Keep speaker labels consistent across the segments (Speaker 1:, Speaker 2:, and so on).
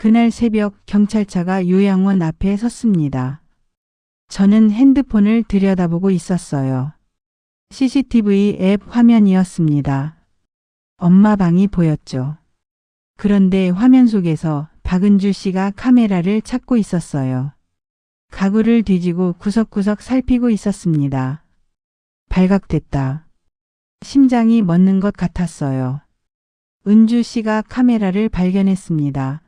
Speaker 1: 그날 새벽 경찰차가 요양원 앞에 섰습니다. 저는 핸드폰을 들여다보고 있었어요. CCTV 앱 화면이었습니다. 엄마 방이 보였죠. 그런데 화면 속에서 박은주 씨가 카메라를 찾고 있었어요. 가구를 뒤지고 구석구석 살피고 있었습니다. 발각됐다. 심장이 멎는 것 같았어요. 은주 씨가 카메라를 발견했습니다.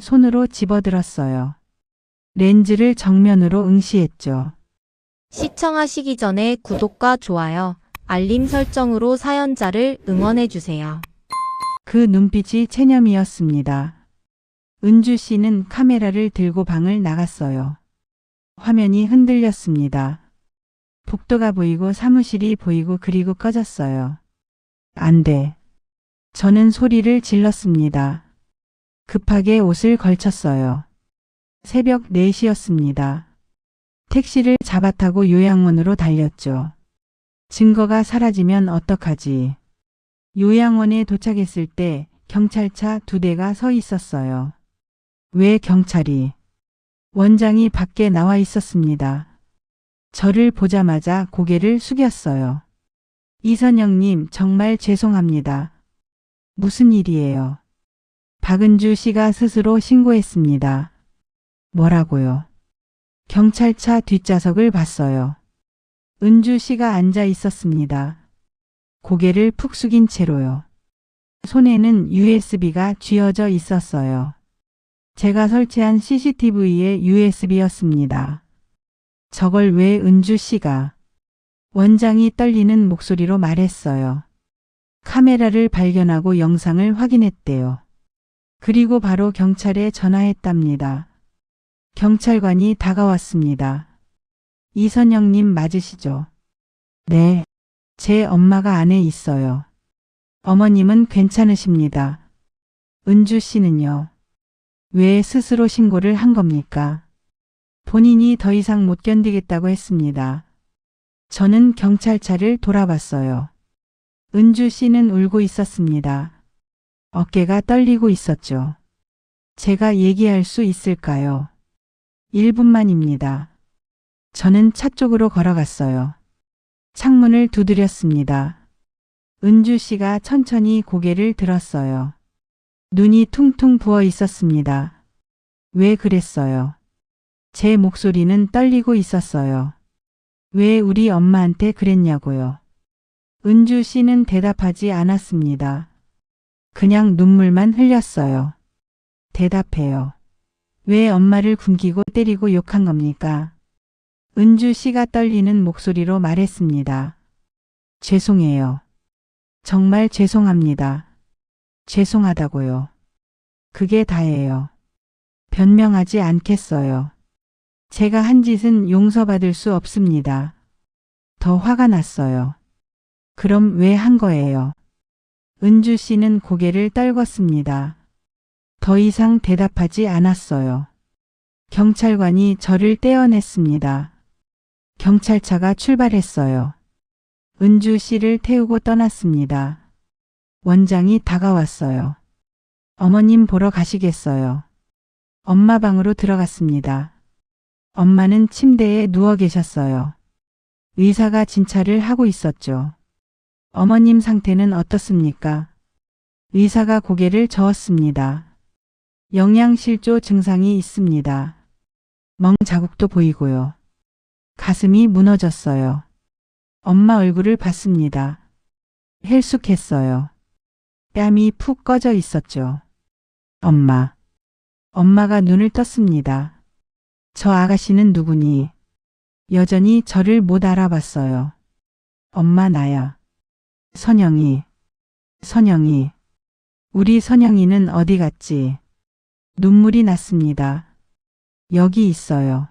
Speaker 1: 손으로 집어들었어요. 렌즈를 정면으로 응시했죠.
Speaker 2: 시청하시기 전에 구독과 좋아요, 알림 설정으로 사연자를 응원해주세요.
Speaker 1: 그 눈빛이 체념이었습니다. 은주 씨는 카메라를 들고 방을 나갔어요. 화면이 흔들렸습니다. 복도가 보이고 사무실이 보이고 그리고 꺼졌어요. 안 돼. 저는 소리를 질렀습니다. 급하게 옷을 걸쳤어요. 새벽 4시였습니다. 택시를 잡아타고 요양원으로 달렸죠. 증거가 사라지면 어떡하지? 요양원에 도착했을 때 경찰차 2대가 서 있었어요. 왜 경찰이? 원장이 밖에 나와 있었습니다. 저를 보자마자 고개를 숙였어요. 이선영님, 정말 죄송합니다. 무슨 일이에요? 박은주 씨가 스스로 신고했습니다. 뭐라고요? 경찰차 뒷좌석을 봤어요. 은주 씨가 앉아 있었습니다. 고개를 푹 숙인 채로요. 손에는 USB가 쥐어져 있었어요. 제가 설치한 CCTV의 USB였습니다. 저걸 왜 은주 씨가? 원장이 떨리는 목소리로 말했어요. 카메라를 발견하고 영상을 확인했대요. 그리고 바로 경찰에 전화했답니다. 경찰관이 다가왔습니다. 이선영님 맞으시죠? 네. 제 엄마가 안에 있어요. 어머님은 괜찮으십니다. 은주 씨는요? 왜 스스로 신고를 한 겁니까? 본인이 더 이상 못 견디겠다고 했습니다. 저는 경찰차를 돌아봤어요. 은주 씨는 울고 있었습니다. 어깨가 떨리고 있었죠. 제가 얘기할 수 있을까요? 1분만입니다. 저는 차 쪽으로 걸어갔어요. 창문을 두드렸습니다. 은주 씨가 천천히 고개를 들었어요. 눈이 퉁퉁 부어 있었습니다. 왜 그랬어요? 제 목소리는 떨리고 있었어요. 왜 우리 엄마한테 그랬냐고요. 은주 씨는 대답하지 않았습니다. 그냥 눈물만 흘렸어요. 대답해요. 왜 엄마를 굶기고 때리고 욕한 겁니까? 은주 씨가 떨리는 목소리로 말했습니다. 죄송해요. 정말 죄송합니다. 죄송하다고요. 그게 다예요. 변명하지 않겠어요. 제가 한 짓은 용서받을 수 없습니다. 더 화가 났어요. 그럼 왜 한 거예요? 은주 씨는 고개를 떨궜습니다. 더 이상 대답하지 않았어요. 경찰관이 저를 떼어냈습니다. 경찰차가 출발했어요. 은주 씨를 태우고 떠났습니다. 원장이 다가왔어요. 어머님 보러 가시겠어요? 엄마 방으로 들어갔습니다. 엄마는 침대에 누워 계셨어요. 의사가 진찰을 하고 있었죠. 어머님 상태는 어떻습니까? 의사가 고개를 저었습니다. 영양실조 증상이 있습니다. 멍 자국도 보이고요. 가슴이 무너졌어요. 엄마 얼굴을 봤습니다. 헬쑥했어요. 뺨이 푹 꺼져 있었죠. 엄마. 엄마가 눈을 떴습니다. 저 아가씨는 누구니? 여전히 저를 못 알아봤어요. 엄마 나야. 선영이. 선영이. 우리 선영이는 어디 갔지? 눈물이 났습니다. 여기 있어요.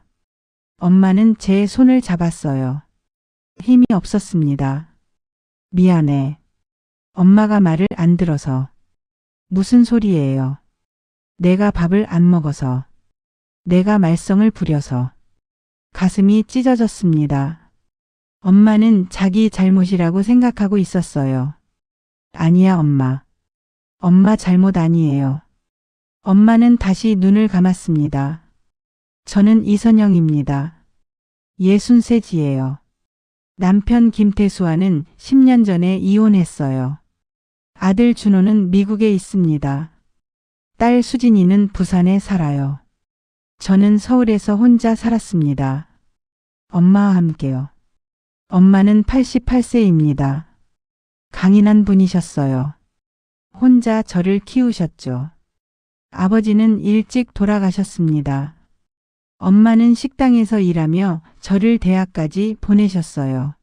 Speaker 1: 엄마는 제 손을 잡았어요. 힘이 없었습니다. 미안해. 엄마가 말을 안 들어서. 무슨 소리예요? 내가 밥을 안 먹어서. 내가 말썽을 부려서. 가슴이 찢어졌습니다. 엄마는 자기 잘못이라고 생각하고 있었어요. 아니야 엄마. 엄마 잘못 아니에요. 엄마는 다시 눈을 감았습니다. 저는 이선영입니다. 63이에요. 남편 김태수와는 10년 전에 이혼했어요. 아들 준호는 미국에 있습니다. 딸 수진이는 부산에 살아요. 저는 서울에서 혼자 살았습니다. 엄마와 함께요. 엄마는 88세입니다. 강인한 분이셨어요. 혼자 저를 키우셨죠. 아버지는 일찍 돌아가셨습니다. 엄마는 식당에서 일하며 저를 대학까지 보내셨어요.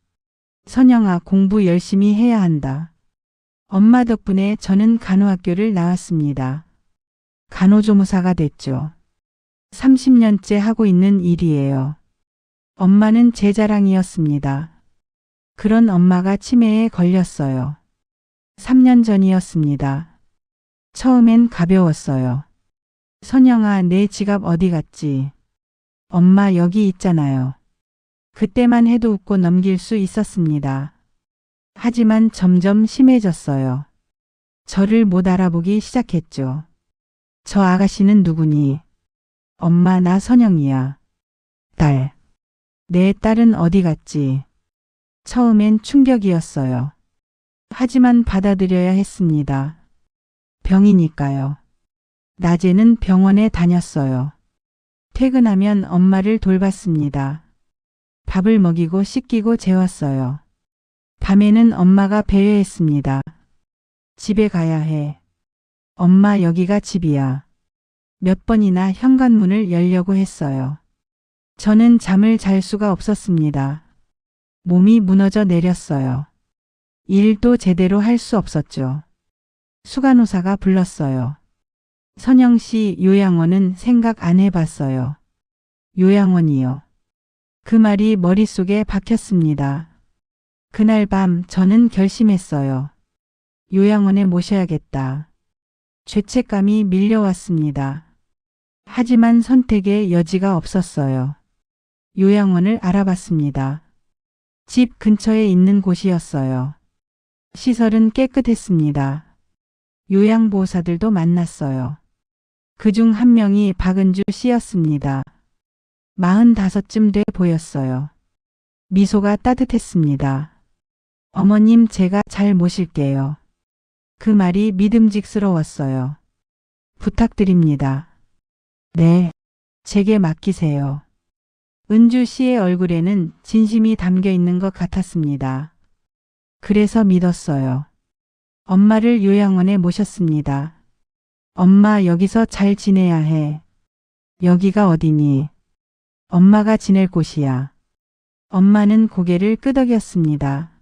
Speaker 1: 선영아, 공부 열심히 해야 한다. 엄마 덕분에 저는 간호학교를 나왔습니다. 간호조무사가 됐죠. 30년째 하고 있는 일이에요. 엄마는 제 자랑이었습니다. 그런 엄마가 치매에 걸렸어요. 3년 전이었습니다. 처음엔 가벼웠어요. 선영아, 내 지갑 어디 갔지? 엄마 여기 있잖아요. 그때만 해도 웃고 넘길 수 있었습니다. 하지만 점점 심해졌어요. 저를 못 알아보기 시작했죠. 저 아가씨는 누구니? 엄마, 나 선영이야. 딸. 내 딸은 어디 갔지? 처음엔 충격이었어요. 하지만 받아들여야 했습니다. 병이니까요. 낮에는 병원에 다녔어요. 퇴근하면 엄마를 돌봤습니다. 밥을 먹이고 씻기고 재웠어요. 밤에는 엄마가 배회했습니다. 집에 가야 해. 엄마, 여기가 집이야. 몇 번이나 현관문을 열려고 했어요. 저는 잠을 잘 수가 없었습니다. 몸이 무너져 내렸어요. 일도 제대로 할 수 없었죠. 수간호사가 불렀어요. 선영 씨, 요양원은 생각 안 해봤어요. 요양원이요. 그 말이 머릿속에 박혔습니다. 그날 밤 저는 결심했어요. 요양원에 모셔야겠다. 죄책감이 밀려왔습니다. 하지만 선택의 여지가 없었어요. 요양원을 알아봤습니다. 집 근처에 있는 곳이었어요. 시설은 깨끗했습니다. 요양보호사들도 만났어요. 그중 한 명이 박은주 씨였습니다. 45쯤 돼 보였어요. 미소가 따뜻했습니다. 어머님, 제가 잘 모실게요. 그 말이 믿음직스러웠어요. 부탁드립니다. 네, 제게 맡기세요. 은주 씨의 얼굴에는 진심이 담겨 있는 것 같았습니다. 그래서 믿었어요. 엄마를 요양원에 모셨습니다. 엄마, 여기서 잘 지내야 해. 여기가 어디니? 엄마가 지낼 곳이야. 엄마는 고개를 끄덕였습니다.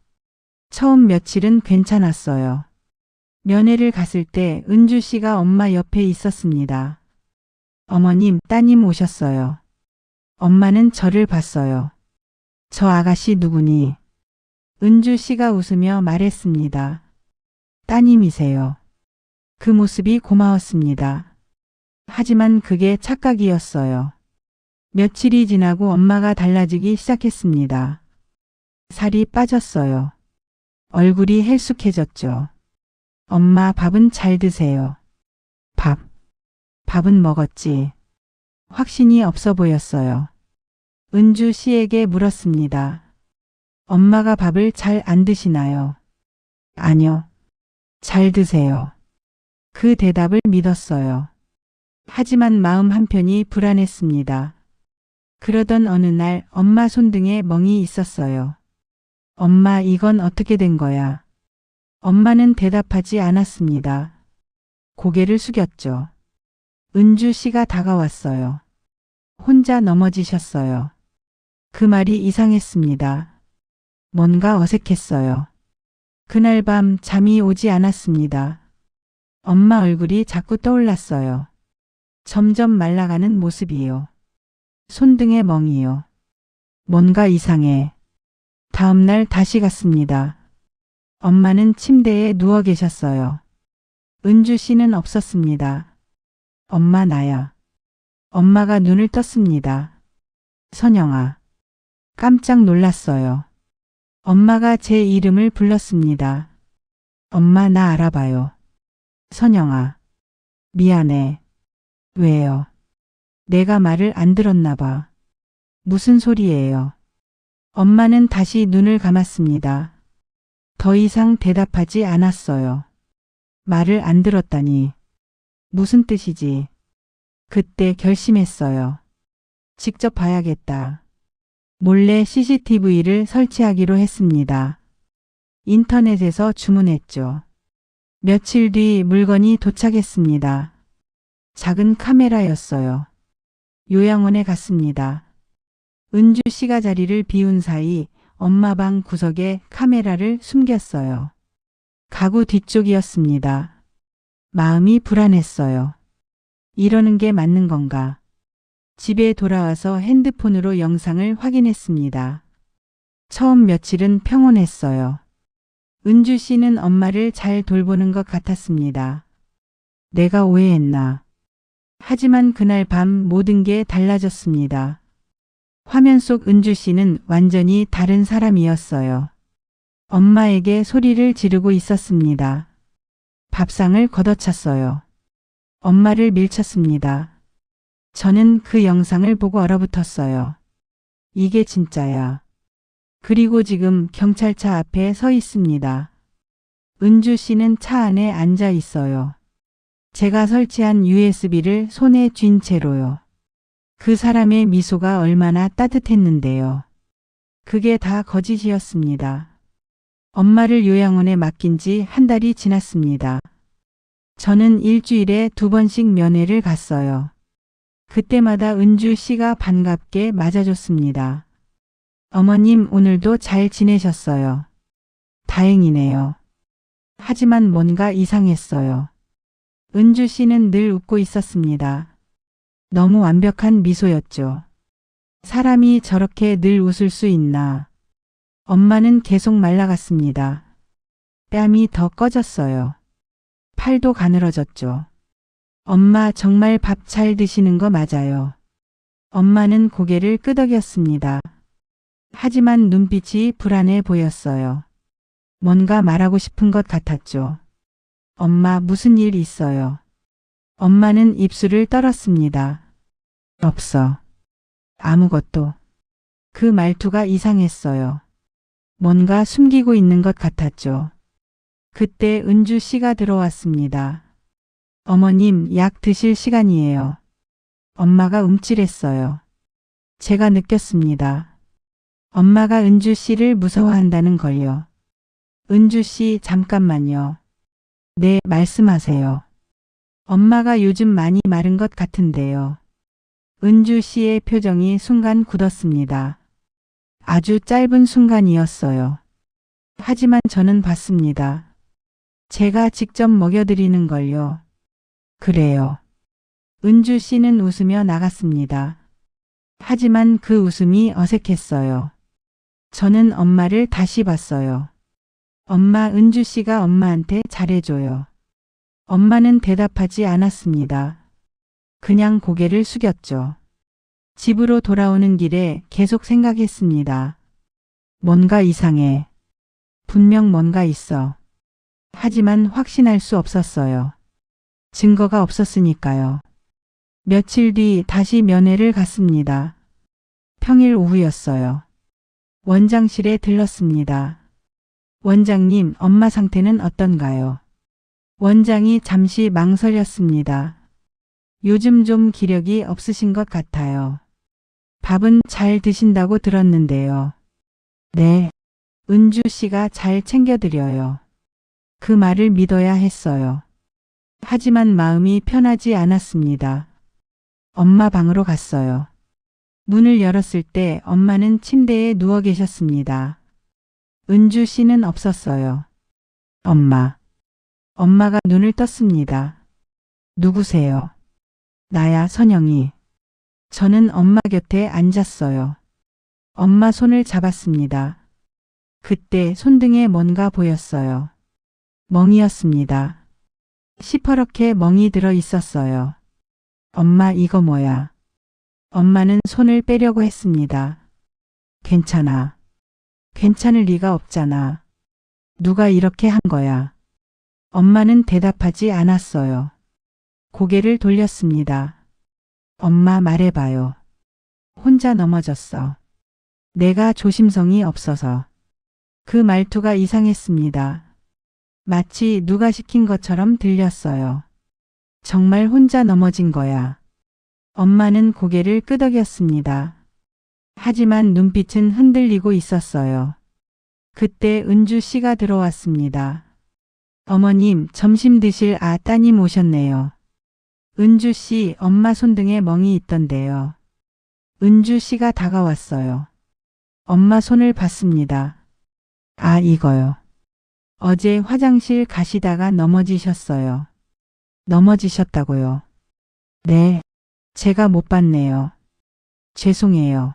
Speaker 1: 처음 며칠은 괜찮았어요. 면회를 갔을 때 은주 씨가 엄마 옆에 있었습니다. 어머님, 따님 오셨어요. 엄마는 저를 봤어요. 저 아가씨 누구니? 은주 씨가 웃으며 말했습니다. 따님이세요. 그 모습이 고마웠습니다. 하지만 그게 착각이었어요. 며칠이 지나고 엄마가 달라지기 시작했습니다. 살이 빠졌어요. 얼굴이 헬쑥해졌죠. 엄마, 밥은 잘 드세요. 밥은 먹었지. 확신이 없어 보였어요. 은주 씨에게 물었습니다. 엄마가 밥을 잘 안 드시나요? 아니요. 잘 드세요. 그 대답을 믿었어요. 하지만 마음 한편이 불안했습니다. 그러던 어느 날 엄마 손등에 멍이 있었어요. 엄마, 이건 어떻게 된 거야? 엄마는 대답하지 않았습니다. 고개를 숙였죠. 은주 씨가 다가왔어요. 혼자 넘어지셨어요. 그 말이 이상했습니다. 뭔가 어색했어요. 그날 밤 잠이 오지 않았습니다. 엄마 얼굴이 자꾸 떠올랐어요. 점점 말라가는 모습이요. 손등에 멍이요. 뭔가 이상해. 다음 날 다시 갔습니다. 엄마는 침대에 누워 계셨어요. 은주 씨는 없었습니다. 엄마, 나야. 엄마가 눈을 떴습니다. 선영아. 깜짝 놀랐어요. 엄마가 제 이름을 불렀습니다. 엄마, 나 알아봐요. 선영아. 미안해. 왜요? 내가 말을 안 들었나 봐. 무슨 소리예요? 엄마는 다시 눈을 감았습니다. 더 이상 대답하지 않았어요. 말을 안 들었다니. 무슨 뜻이지? 그때 결심했어요. 직접 봐야겠다. 몰래 CCTV를 설치하기로 했습니다. 인터넷에서 주문했죠. 며칠 뒤 물건이 도착했습니다. 작은 카메라였어요. 요양원에 갔습니다. 은주 씨가 자리를 비운 사이 엄마 방 구석에 카메라를 숨겼어요. 가구 뒤쪽이었습니다. 마음이 불안했어요. 이러는 게 맞는 건가? 집에 돌아와서 핸드폰으로 영상을 확인했습니다. 처음 며칠은 평온했어요. 은주 씨는 엄마를 잘 돌보는 것 같았습니다. 내가 오해했나? 하지만 그날 밤 모든 게 달라졌습니다. 화면 속 은주 씨는 완전히 다른 사람이었어요. 엄마에게 소리를 지르고 있었습니다. 밥상을 걷어찼어요. 엄마를 밀쳤습니다. 저는 그 영상을 보고 얼어붙었어요. 이게 진짜야. 그리고 지금 경찰차 앞에 서 있습니다. 은주 씨는 차 안에 앉아 있어요. 제가 설치한 USB를 손에 쥔 채로요. 그 사람의 미소가 얼마나 따뜻했는데요. 그게 다 거짓이었습니다. 엄마를 요양원에 맡긴 지 한 달이 지났습니다. 저는 일주일에 2번씩 면회를 갔어요. 그때마다 은주 씨가 반갑게 맞아줬습니다. 어머님 오늘도 잘 지내셨어요. 다행이네요. 하지만 뭔가 이상했어요. 은주 씨는 늘 웃고 있었습니다. 너무 완벽한 미소였죠. 사람이 저렇게 늘 웃을 수 있나. 엄마는 계속 말라갔습니다. 뺨이 더 꺼졌어요. 팔도 가늘어졌죠. 엄마 정말 밥 잘 드시는 거 맞아요. 엄마는 고개를 끄덕였습니다. 하지만 눈빛이 불안해 보였어요. 뭔가 말하고 싶은 것 같았죠. 엄마 무슨 일 있어요? 엄마는 입술을 떨었습니다. 없어. 아무것도. 그 말투가 이상했어요. 뭔가 숨기고 있는 것 같았죠. 그때 은주 씨가 들어왔습니다. 어머님, 약 드실 시간이에요. 엄마가 움찔했어요. 제가 느꼈습니다. 엄마가 은주 씨를 무서워한다는 걸요. 은주 씨, 잠깐만요. 네, 말씀하세요. 엄마가 요즘 많이 마른 것 같은데요. 은주 씨의 표정이 순간 굳었습니다. 아주 짧은 순간이었어요. 하지만 저는 봤습니다. 제가 직접 먹여드리는 걸요. 그래요. 은주 씨는 웃으며 나갔습니다. 하지만 그 웃음이 어색했어요. 저는 엄마를 다시 봤어요. 엄마, 은주 씨가 엄마한테 잘해줘요. 엄마는 대답하지 않았습니다. 그냥 고개를 숙였죠. 집으로 돌아오는 길에 계속 생각했습니다. 뭔가 이상해. 분명 뭔가 있어. 하지만 확신할 수 없었어요. 증거가 없었으니까요. 며칠 뒤 다시 면회를 갔습니다. 평일 오후였어요. 원장실에 들렀습니다. 원장님, 엄마 상태는 어떤가요? 원장이 잠시 망설였습니다. 요즘 좀 기력이 없으신 것 같아요. 밥은 잘 드신다고 들었는데요. 네, 은주 씨가 잘 챙겨드려요. 그 말을 믿어야 했어요. 하지만 마음이 편하지 않았습니다. 엄마 방으로 갔어요. 문을 열었을 때 엄마는 침대에 누워 계셨습니다. 은주 씨는 없었어요. 엄마. 엄마가 눈을 떴습니다. 누구세요? 나야, 선영이. 저는 엄마 곁에 앉았어요. 엄마 손을 잡았습니다. 그때 손등에 뭔가 보였어요. 멍이었습니다. 시퍼렇게 멍이 들어 있었어요. 엄마, 이거 뭐야? 엄마는 손을 빼려고 했습니다. 괜찮아. 괜찮을 리가 없잖아. 누가 이렇게 한 거야? 엄마는 대답하지 않았어요. 고개를 돌렸습니다. 엄마 말해봐요. 혼자 넘어졌어. 내가 조심성이 없어서. 그 말투가 이상했습니다. 마치 누가 시킨 것처럼 들렸어요. 정말 혼자 넘어진 거야. 엄마는 고개를 끄덕였습니다. 하지만 눈빛은 흔들리고 있었어요. 그때 은주 씨가 들어왔습니다. 어머님, 점심 드실 따님 오셨네요. 은주 씨, 엄마 손등에 멍이 있던데요. 은주 씨가 다가왔어요. 엄마 손을 봤습니다. 이거요. 어제 화장실 가시다가 넘어지셨어요. 넘어지셨다고요? 네, 제가 못 봤네요. 죄송해요.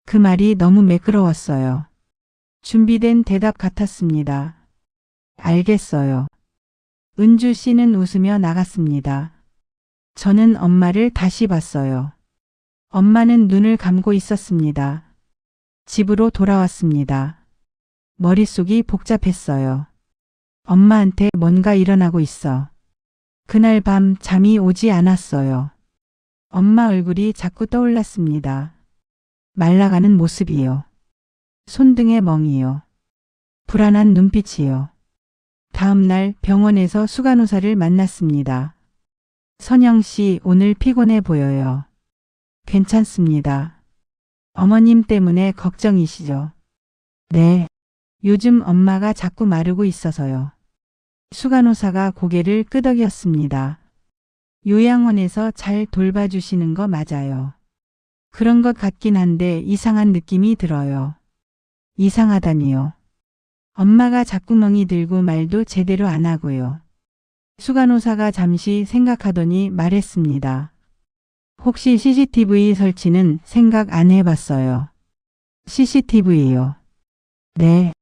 Speaker 1: 그 말이 너무 매끄러웠어요. 준비된 대답 같았습니다. 알겠어요. 은주 씨는 웃으며 나갔습니다. 저는 엄마를 다시 봤어요. 엄마는 눈을 감고 있었습니다. 집으로 돌아왔습니다. 머릿속이 복잡했어요. 엄마한테 뭔가 일어나고 있어. 그날 밤 잠이 오지 않았어요. 엄마 얼굴이 자꾸 떠올랐습니다. 말라가는 모습이요. 손등에 멍이요. 불안한 눈빛이요. 다음 날 병원에서 수간호사를 만났습니다. 선영 씨, 오늘 피곤해 보여요. 괜찮습니다. 어머님 때문에 걱정이시죠? 네. 요즘 엄마가 자꾸 마르고 있어서요. 수간호사가 고개를 끄덕였습니다. 요양원에서 잘 돌봐주시는 거 맞아요. 그런 것 같긴 한데 이상한 느낌이 들어요. 이상하다니요. 엄마가 자꾸 멍이 들고 말도 제대로 안 하고요. 수간호사가 잠시 생각하더니 말했습니다. 혹시 CCTV 설치는 생각 안 해봤어요? CCTV요? 네.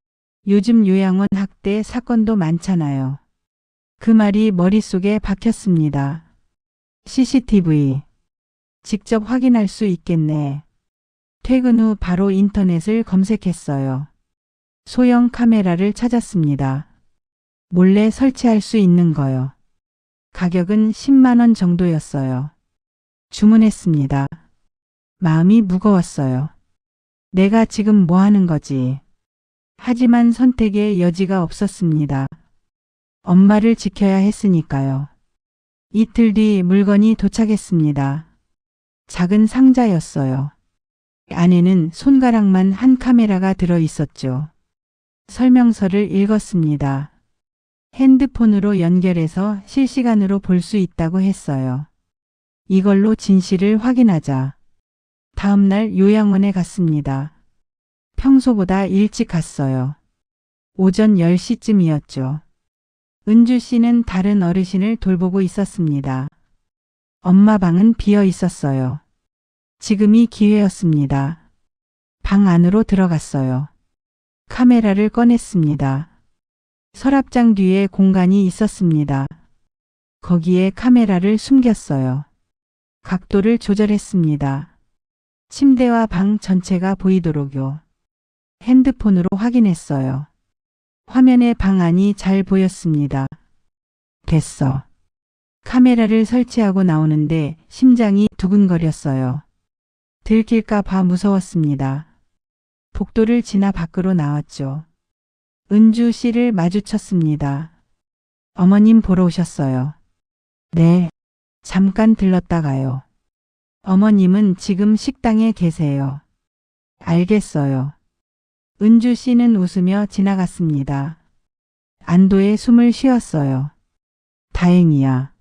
Speaker 1: 요즘 요양원 학대 사건도 많잖아요. 그 말이 머릿속에 박혔습니다. CCTV. 직접 확인할 수 있겠네. 퇴근 후 바로 인터넷을 검색했어요. 소형 카메라를 찾았습니다. 몰래 설치할 수 있는 거요. 가격은 10만 원 정도였어요. 주문했습니다. 마음이 무거웠어요. 내가 지금 뭐 하는 거지? 하지만 선택의 여지가 없었습니다. 엄마를 지켜야 했으니까요. 이틀 뒤 물건이 도착했습니다. 작은 상자였어요. 안에는 손가락만 한 카메라가 들어 있었죠. 설명서를 읽었습니다. 핸드폰으로 연결해서 실시간으로 볼 수 있다고 했어요. 이걸로 진실을 확인하자. 다음 날 요양원에 갔습니다. 평소보다 일찍 갔어요. 오전 10시쯤이었죠. 은주 씨는 다른 어르신을 돌보고 있었습니다. 엄마 방은 비어 있었어요. 지금이 기회였습니다. 방 안으로 들어갔어요. 카메라를 꺼냈습니다. 서랍장 뒤에 공간이 있었습니다. 거기에 카메라를 숨겼어요. 각도를 조절했습니다. 침대와 방 전체가 보이도록요. 핸드폰으로 확인했어요. 화면에 방 안이 잘 보였습니다. 됐어. 카메라를 설치하고 나오는데 심장이 두근거렸어요. 들킬까 봐 무서웠습니다. 복도를 지나 밖으로 나왔죠. 은주 씨를 마주쳤습니다. 어머님 보러 오셨어요. 네. 잠깐 들렀다가요. 어머님은 지금 식당에 계세요. 알겠어요. 은주 씨는 웃으며 지나갔습니다. 안도의 숨을 쉬었어요. 다행이야.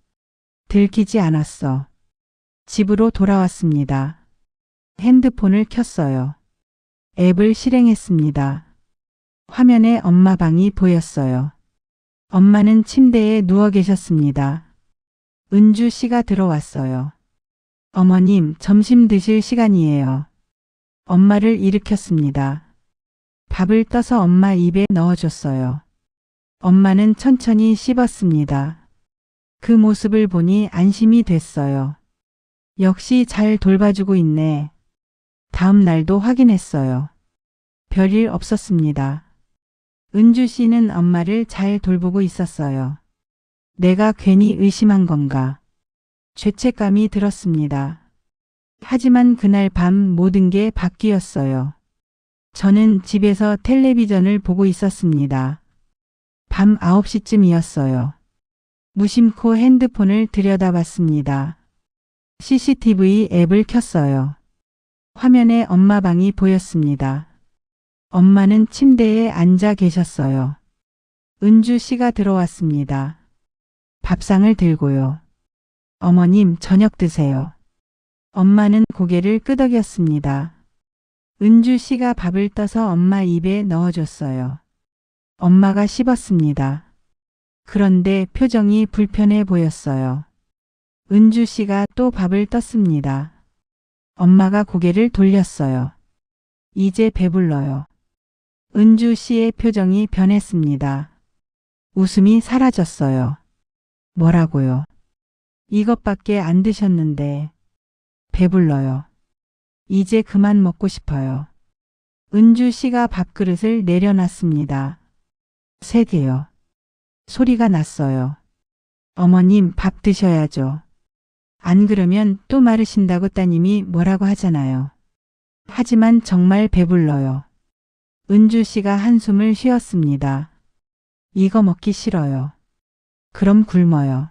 Speaker 1: 들키지 않았어. 집으로 돌아왔습니다. 핸드폰을 켰어요. 앱을 실행했습니다. 화면에 엄마 방이 보였어요. 엄마는 침대에 누워 계셨습니다. 은주 씨가 들어왔어요. 어머님, 점심 드실 시간이에요. 엄마를 일으켰습니다. 밥을 떠서 엄마 입에 넣어줬어요. 엄마는 천천히 씹었습니다. 그 모습을 보니 안심이 됐어요. 역시 잘 돌봐주고 있네. 다음 날도 확인했어요. 별일 없었습니다. 은주 씨는 엄마를 잘 돌보고 있었어요. 내가 괜히 의심한 건가? 죄책감이 들었습니다. 하지만 그날 밤 모든 게 바뀌었어요. 저는 집에서 텔레비전을 보고 있었습니다. 밤 9시쯤이었어요. 무심코 핸드폰을 들여다봤습니다. CCTV 앱을 켰어요. 화면에 엄마 방이 보였습니다. 엄마는 침대에 앉아 계셨어요. 은주 씨가 들어왔습니다. 밥상을 들고요. 어머님, 저녁 드세요. 엄마는 고개를 끄덕였습니다. 은주 씨가 밥을 떠서 엄마 입에 넣어줬어요. 엄마가 씹었습니다. 그런데 표정이 불편해 보였어요. 은주 씨가 또 밥을 떴습니다. 엄마가 고개를 돌렸어요. 이제 배불러요. 은주 씨의 표정이 변했습니다. 웃음이 사라졌어요. 뭐라고요? 이것밖에 안 드셨는데. 배불러요. 이제 그만 먹고 싶어요. 은주 씨가 밥그릇을 내려놨습니다. 3개요. 소리가 났어요. 어머님, 밥 드셔야죠. 안 그러면 또 마르신다고 따님이 뭐라고 하잖아요. 하지만 정말 배불러요. 은주 씨가 한숨을 쉬었습니다. 이거 먹기 싫어요. 그럼 굶어요.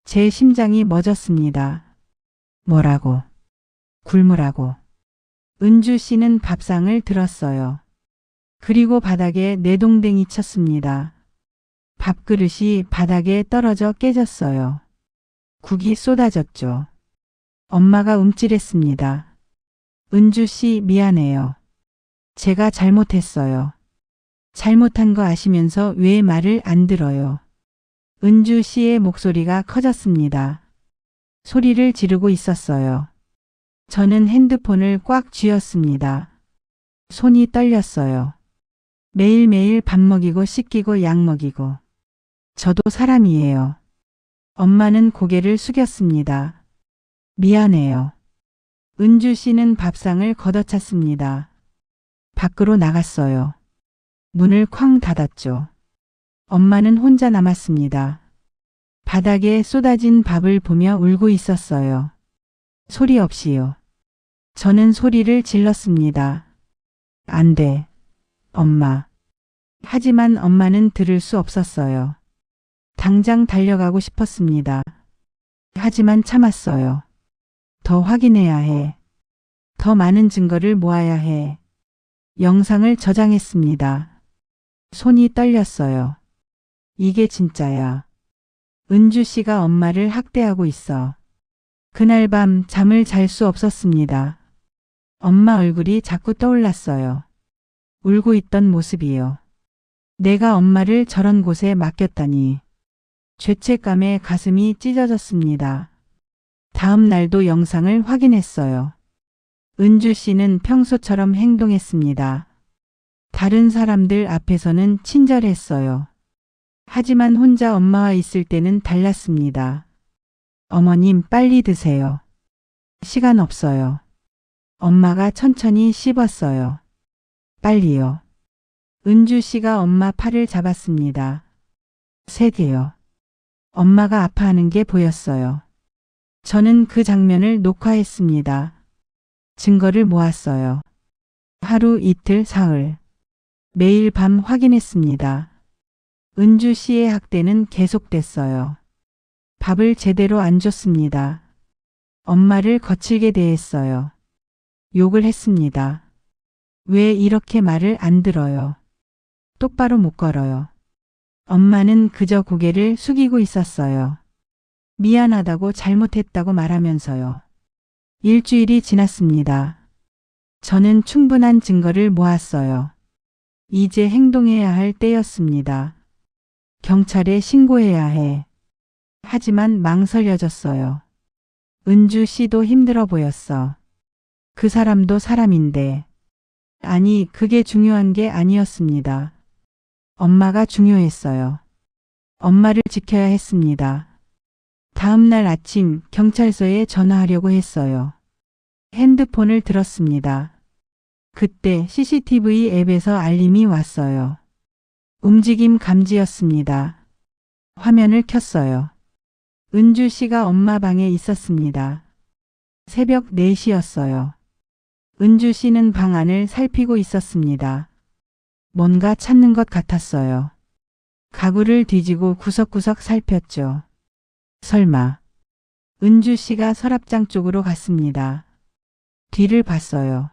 Speaker 1: 제 심장이 멎었습니다. 뭐라고? 굶으라고. 은주 씨는 밥상을 들었어요. 그리고 바닥에 내동댕이 쳤습니다. 밥그릇이 바닥에 떨어져 깨졌어요. 국이 쏟아졌죠. 엄마가 움찔했습니다. 은주 씨, 미안해요. 제가 잘못했어요. 잘못한 거 아시면서 왜 말을 안 들어요? 은주 씨의 목소리가 커졌습니다. 소리를 지르고 있었어요. 저는 핸드폰을 꽉 쥐었습니다. 손이 떨렸어요. 매일매일 밥 먹이고 씻기고 약 먹이고. 저도 사람이에요. 엄마는 고개를 숙였습니다. 미안해요. 은주 씨는 밥상을 걷어찼습니다. 밖으로 나갔어요. 문을 쾅 닫았죠. 엄마는 혼자 남았습니다. 바닥에 쏟아진 밥을 보며 울고 있었어요. 소리 없이요. 저는 소리를 질렀습니다. 안 돼. 엄마. 하지만 엄마는 들을 수 없었어요. 당장 달려가고 싶었습니다. 하지만 참았어요. 더 확인해야 해. 더 많은 증거를 모아야 해. 영상을 저장했습니다. 손이 떨렸어요. 이게 진짜야. 은주 씨가 엄마를 학대하고 있어. 그날 밤 잠을 잘 수 없었습니다. 엄마 얼굴이 자꾸 떠올랐어요. 울고 있던 모습이요. 내가 엄마를 저런 곳에 맡겼다니. 죄책감에 가슴이 찢어졌습니다. 다음 날도 영상을 확인했어요. 은주 씨는 평소처럼 행동했습니다. 다른 사람들 앞에서는 친절했어요. 하지만 혼자 엄마와 있을 때는 달랐습니다. 어머님, 빨리 드세요. 시간 없어요. 엄마가 천천히 씹었어요. 빨리요. 은주 씨가 엄마 팔을 잡았습니다. 3개요. 엄마가 아파하는 게 보였어요. 저는 그 장면을 녹화했습니다. 증거를 모았어요. 하루, 이틀, 사흘. 매일 밤 확인했습니다. 은주 씨의 학대는 계속됐어요. 밥을 제대로 안 줬습니다. 엄마를 거칠게 대했어요. 욕을 했습니다. 왜 이렇게 말을 안 들어요? 똑바로 못 걸어요. 엄마는 그저 고개를 숙이고 있었어요. 미안하다고 잘못했다고 말하면서요. 일주일이 지났습니다. 저는 충분한 증거를 모았어요. 이제 행동해야 할 때였습니다. 경찰에 신고해야 해. 하지만 망설여졌어요. 은주 씨도 힘들어 보였어. 그 사람도 사람인데. 아니, 그게 중요한 게 아니었습니다. 엄마가 중요했어요. 엄마를 지켜야 했습니다. 다음 날 아침 경찰서에 전화하려고 했어요. 핸드폰을 들었습니다. 그때 CCTV 앱에서 알림이 왔어요. 움직임 감지였습니다. 화면을 켰어요. 은주 씨가 엄마 방에 있었습니다. 새벽 4시였어요. 은주 씨는 방 안을 살피고 있었습니다. 뭔가 찾는 것 같았어요. 가구를 뒤지고 구석구석 살폈죠. 설마. 은주 씨가 서랍장 쪽으로 갔습니다. 뒤를 봤어요.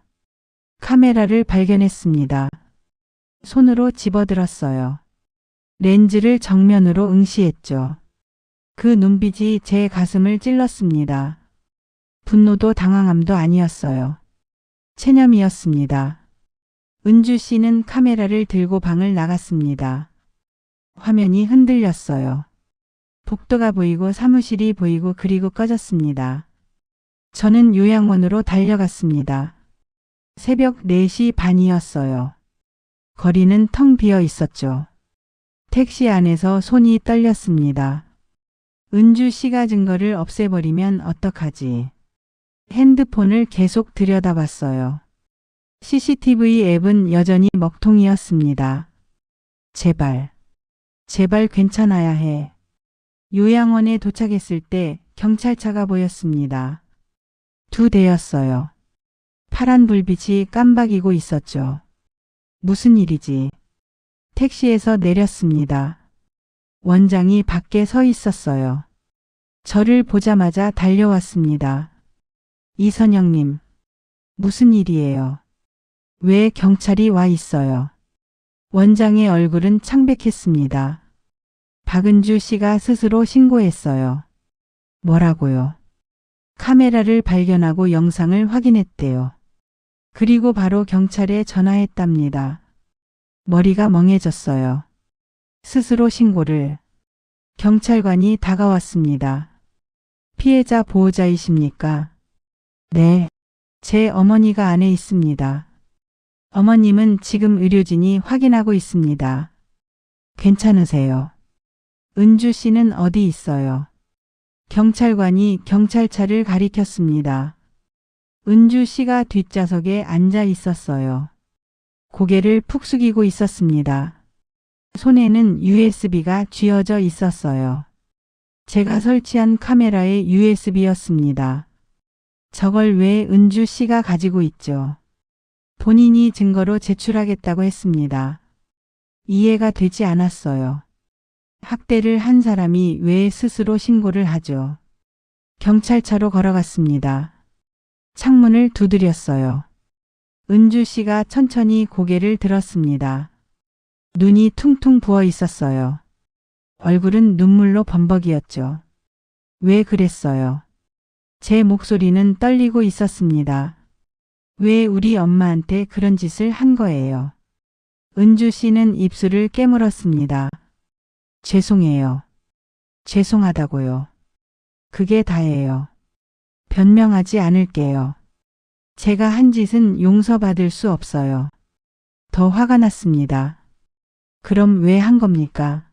Speaker 1: 카메라를 발견했습니다. 손으로 집어들었어요. 렌즈를 정면으로 응시했죠. 그 눈빛이 제 가슴을 찔렀습니다. 분노도 당황함도 아니었어요. 체념이었습니다. 은주 씨는 카메라를 들고 방을 나갔습니다. 화면이 흔들렸어요. 복도가 보이고 사무실이 보이고 그리고 꺼졌습니다. 저는 요양원으로 달려갔습니다. 새벽 4시 반이었어요. 거리는 텅 비어 있었죠. 택시 안에서 손이 떨렸습니다. 은주 씨가 증거를 없애버리면 어떡하지? 핸드폰을 계속 들여다봤어요. CCTV 앱은 여전히 먹통이었습니다. 제발 괜찮아야 해. 요양원에 도착했을 때 경찰차가 보였습니다. 2대였어요. 파란 불빛이 깜박이고 있었죠. 무슨 일이지? 택시에서 내렸습니다. 원장이 밖에 서 있었어요. 저를 보자마자 달려왔습니다. 이선영님, 무슨 일이에요? 왜 경찰이 와 있어요? 원장의 얼굴은 창백했습니다. 박은주 씨가 스스로 신고했어요. 뭐라고요? 카메라를 발견하고 영상을 확인했대요. 그리고 바로 경찰에 전화했답니다. 머리가 멍해졌어요. 스스로 신고를. 경찰관이 다가왔습니다. 피해자 보호자이십니까? 네. 제 어머니가 안에 있습니다. 어머님은 지금 의료진이 확인하고 있습니다. 괜찮으세요? 은주 씨는 어디 있어요? 경찰관이 경찰차를 가리켰습니다. 은주 씨가 뒷좌석에 앉아 있었어요. 고개를 푹 숙이고 있었습니다. 손에는 USB가 쥐어져 있었어요. 제가 설치한 카메라의 USB였습니다. 저걸 왜 은주 씨가 가지고 있죠? 본인이 증거로 제출하겠다고 했습니다. 이해가 되지 않았어요. 학대를 한 사람이 왜 스스로 신고를 하죠? 경찰차로 걸어갔습니다. 창문을 두드렸어요. 은주 씨가 천천히 고개를 들었습니다. 눈이 퉁퉁 부어 있었어요. 얼굴은 눈물로 범벅이었죠. 왜 그랬어요? 제 목소리는 떨리고 있었습니다. 왜 우리 엄마한테 그런 짓을 한 거예요? 은주 씨는 입술을 깨물었습니다. 죄송해요. 죄송하다고요. 그게 다예요. 변명하지 않을게요. 제가 한 짓은 용서받을 수 없어요. 더 화가 났습니다. 그럼 왜 한 겁니까?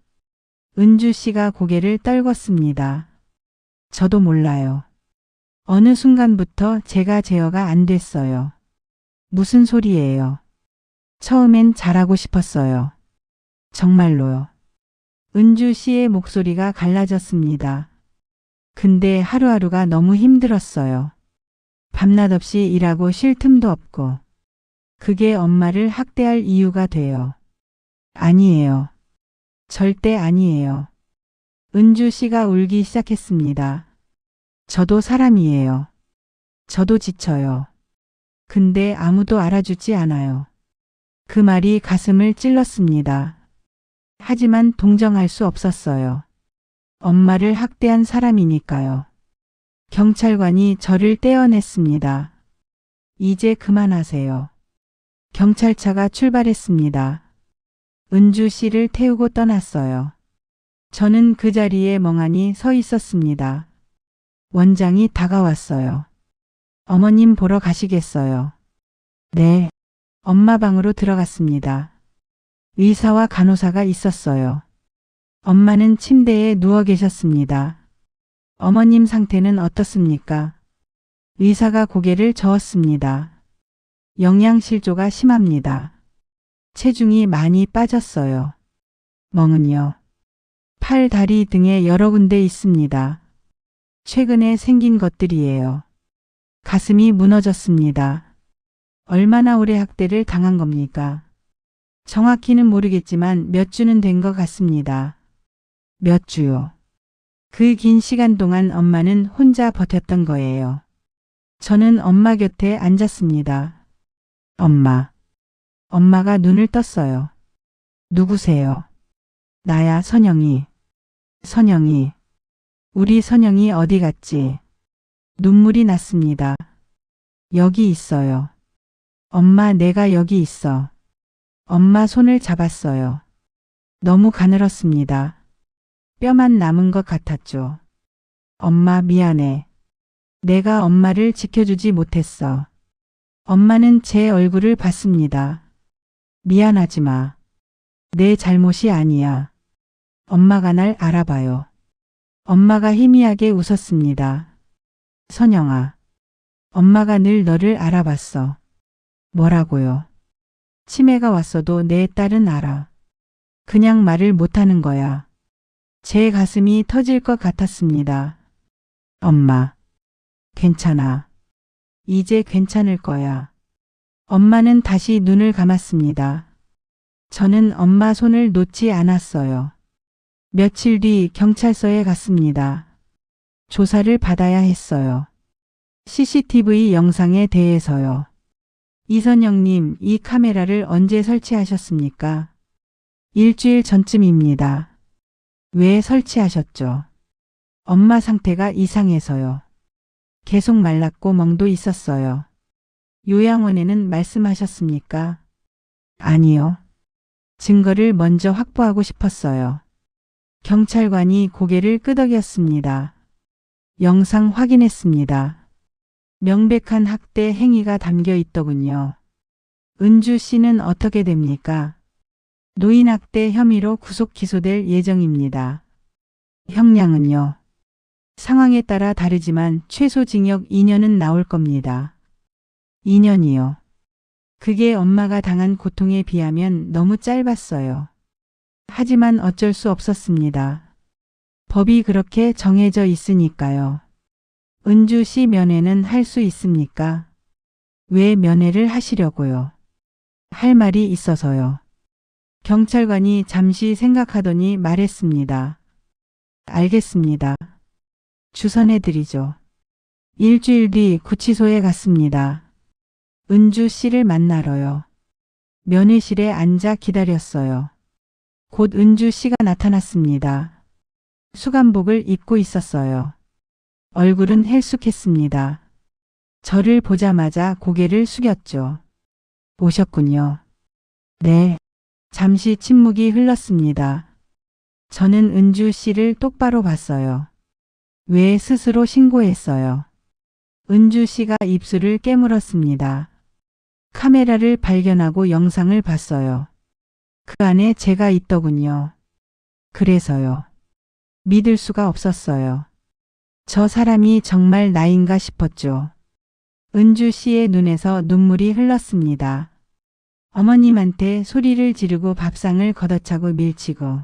Speaker 1: 은주 씨가 고개를 떨궜습니다. 저도 몰라요. 어느 순간부터 제가 제어가 안 됐어요. 무슨 소리예요? 처음엔 잘하고 싶었어요. 정말로요. 은주 씨의 목소리가 갈라졌습니다. 근데 하루하루가 너무 힘들었어요. 밤낮 없이 일하고 쉴 틈도 없고. 그게 엄마를 학대할 이유가 돼요. 아니에요. 절대 아니에요. 은주 씨가 울기 시작했습니다. 저도 사람이에요. 저도 지쳐요. 근데 아무도 알아주지 않아요. 그 말이 가슴을 찔렀습니다. 하지만 동정할 수 없었어요. 엄마를 학대한 사람이니까요. 경찰관이 저를 떼어냈습니다. 이제 그만하세요. 경찰차가 출발했습니다. 은주 씨를 태우고 떠났어요. 저는 그 자리에 멍하니 서 있었습니다. 원장이 다가왔어요. 어머님 보러 가시겠어요? 네. 엄마 방으로 들어갔습니다. 의사와 간호사가 있었어요. 엄마는 침대에 누워 계셨습니다. 어머님 상태는 어떻습니까? 의사가 고개를 저었습니다. 영양실조가 심합니다. 체중이 많이 빠졌어요. 멍은요. 팔, 다리 등에 여러 군데 있습니다. 최근에 생긴 것들이에요. 가슴이 무너졌습니다. 얼마나 오래 학대를 당한 겁니까? 정확히는 모르겠지만 몇 주는 된 것 같습니다. 몇 주요. 그 긴 시간 동안 엄마는 혼자 버텼던 거예요. 저는 엄마 곁에 앉았습니다. 엄마. 엄마가 눈을 떴어요. 누구세요? 나야, 선영이. 선영이. 우리 선영이 어디 갔지? 눈물이 났습니다. 여기 있어요. 엄마, 내가 여기 있어. 엄마 손을 잡았어요. 너무 가늘었습니다. 뼈만 남은 것 같았죠. 엄마, 미안해. 내가 엄마를 지켜주지 못했어. 엄마는 제 얼굴을 봤습니다. 미안하지 마. 내 잘못이 아니야. 엄마가 날 알아봐요. 엄마가 희미하게 웃었습니다. 선영아. 엄마가 늘 너를 알아봤어. 뭐라고요? 치매가 왔어도 내 딸은 알아. 그냥 말을 못하는 거야. 제 가슴이 터질 것 같았습니다. 엄마. 괜찮아. 이제 괜찮을 거야. 엄마는 다시 눈을 감았습니다. 저는 엄마 손을 놓지 않았어요. 며칠 뒤 경찰서에 갔습니다. 조사를 받아야 했어요. CCTV 영상에 대해서요. 이선영님, 이 카메라를 언제 설치하셨습니까? 일주일 전쯤입니다. 왜 설치하셨죠? 엄마 상태가 이상해서요. 계속 말랐고 멍도 있었어요. 요양원에는 말씀하셨습니까? 아니요. 증거를 먼저 확보하고 싶었어요. 경찰관이 고개를 끄덕였습니다. 영상 확인했습니다. 명백한 학대 행위가 담겨 있더군요. 은주 씨는 어떻게 됩니까? 노인학대 혐의로 구속 기소될 예정입니다. 형량은요? 상황에 따라 다르지만 최소 징역 2년은 나올 겁니다. 2년이요. 그게 엄마가 당한 고통에 비하면 너무 짧았어요. 하지만 어쩔 수 없었습니다. 법이 그렇게 정해져 있으니까요. 은주 씨 면회는 할 수 있습니까? 왜 면회를 하시려고요? 할 말이 있어서요. 경찰관이 잠시 생각하더니 말했습니다. 알겠습니다. 주선해드리죠. 일주일 뒤 구치소에 갔습니다. 은주 씨를 만나러요. 면회실에 앉아 기다렸어요. 곧 은주 씨가 나타났습니다. 수감복을 입고 있었어요. 얼굴은 헬쑥했습니다. 저를 보자마자 고개를 숙였죠. 오셨군요. 네. 잠시 침묵이 흘렀습니다. 저는 은주 씨를 똑바로 봤어요. 왜 스스로 신고했어요? 은주 씨가 입술을 깨물었습니다. 카메라를 발견하고 영상을 봤어요. 그 안에 제가 있더군요. 그래서요. 믿을 수가 없었어요. 저 사람이 정말 나인가 싶었죠. 은주 씨의 눈에서 눈물이 흘렀습니다. 어머님한테 소리를 지르고 밥상을 걷어차고 밀치고.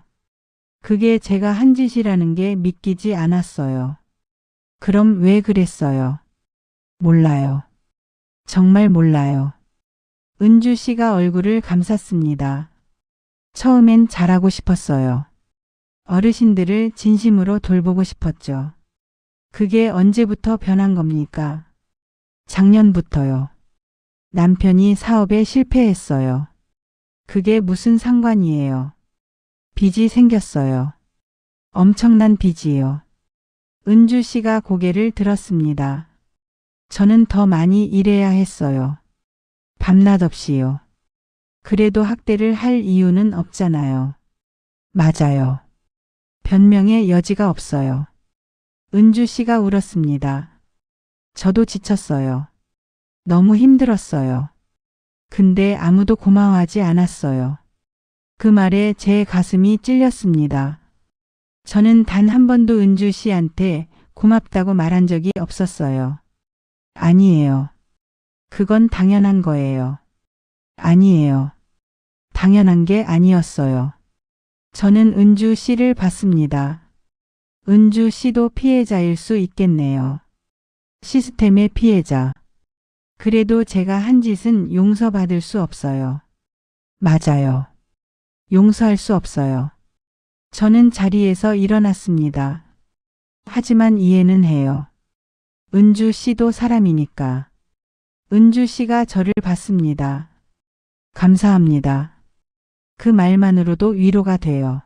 Speaker 1: 그게 제가 한 짓이라는 게 믿기지 않았어요. 그럼 왜 그랬어요? 몰라요. 정말 몰라요. 은주 씨가 얼굴을 감쌌습니다. 처음엔 잘하고 싶었어요. 어르신들을 진심으로 돌보고 싶었죠. 그게 언제부터 변한 겁니까? 작년부터요. 남편이 사업에 실패했어요. 그게 무슨 상관이에요? 빚이 생겼어요. 엄청난 빚이요. 은주 씨가 고개를 들었습니다. 저는 더 많이 일해야 했어요. 밤낮 없이요. 그래도 학대를 할 이유는 없잖아요. 맞아요. 변명의 여지가 없어요. 은주 씨가 울었습니다. 저도 지쳤어요. 너무 힘들었어요. 근데 아무도 고마워하지 않았어요. 그 말에 제 가슴이 찔렸습니다. 저는 단 한 번도 은주 씨한테 고맙다고 말한 적이 없었어요. 아니에요. 그건 당연한 거예요. 아니에요. 당연한 게 아니었어요. 저는 은주 씨를 봤습니다. 은주 씨도 피해자일 수 있겠네요. 시스템의 피해자. 그래도 제가 한 짓은 용서받을 수 없어요. 맞아요. 용서할 수 없어요. 저는 자리에서 일어났습니다. 하지만 이해는 해요. 은주 씨도 사람이니까. 은주 씨가 저를 봤습니다. 감사합니다. 그 말만으로도 위로가 돼요.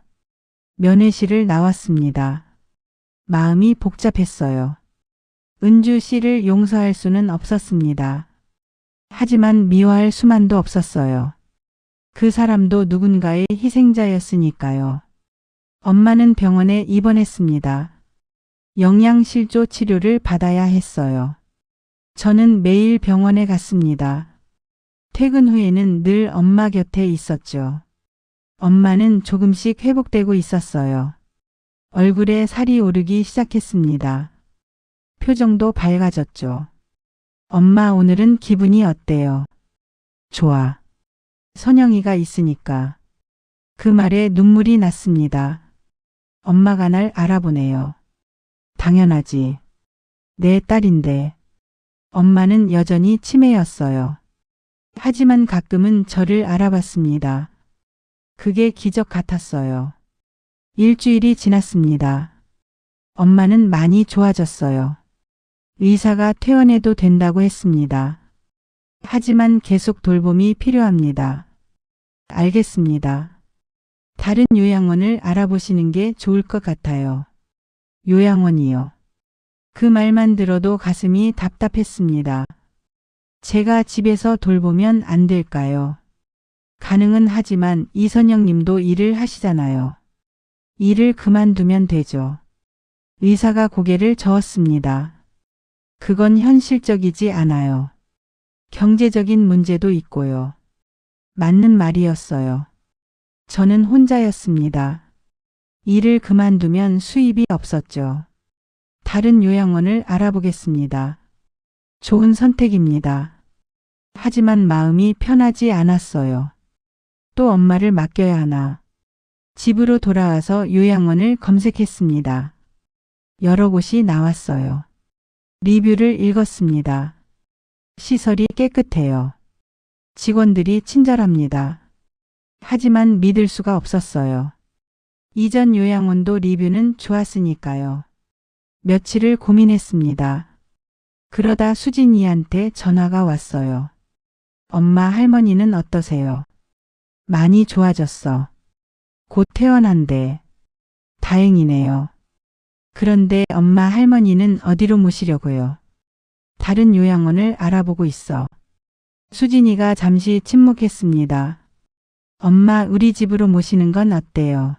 Speaker 1: 면회실을 나왔습니다. 마음이 복잡했어요. 은주 씨를 용서할 수는 없었습니다. 하지만 미워할 수만도 없었어요. 그 사람도 누군가의 희생자였으니까요. 엄마는 병원에 입원했습니다. 영양실조 치료를 받아야 했어요. 저는 매일 병원에 갔습니다. 퇴근 후에는 늘 엄마 곁에 있었죠. 엄마는 조금씩 회복되고 있었어요. 얼굴에 살이 오르기 시작했습니다. 표정도 밝아졌죠. 엄마 오늘은 기분이 어때요? 좋아. 선영이가 있으니까. 그 말에 눈물이 났습니다. 엄마가 날 알아보네요. 당연하지. 내 딸인데. 엄마는 여전히 치매였어요. 하지만 가끔은 저를 알아봤습니다. 그게 기적 같았어요. 일주일이 지났습니다. 엄마는 많이 좋아졌어요. 의사가 퇴원해도 된다고 했습니다. 하지만 계속 돌봄이 필요합니다. 알겠습니다. 다른 요양원을 알아보시는 게 좋을 것 같아요. 요양원이요. 그 말만 들어도 가슴이 답답했습니다. 제가 집에서 돌보면 안 될까요? 가능은 하지만 이선영 님도 일을 하시잖아요. 일을 그만두면 되죠. 의사가 고개를 저었습니다. 그건 현실적이지 않아요. 경제적인 문제도 있고요. 맞는 말이었어요. 저는 혼자였습니다. 일을 그만두면 수입이 없었죠. 다른 요양원을 알아보겠습니다. 좋은 선택입니다. 하지만 마음이 편하지 않았어요. 또 엄마를 맡겨야 하나. 집으로 돌아와서 요양원을 검색했습니다. 여러 곳이 나왔어요. 리뷰를 읽었습니다. 시설이 깨끗해요. 직원들이 친절합니다. 하지만 믿을 수가 없었어요. 이전 요양원도 리뷰는 좋았으니까요. 며칠을 고민했습니다. 그러다 수진이한테 전화가 왔어요. 엄마 할머니는 어떠세요? 많이 좋아졌어. 곧 퇴원한대. 다행이네요. 그런데 엄마 할머니는 어디로 모시려고요? 다른 요양원을 알아보고 있어. 수진이가 잠시 침묵했습니다. 엄마 우리 집으로 모시는 건 어때요?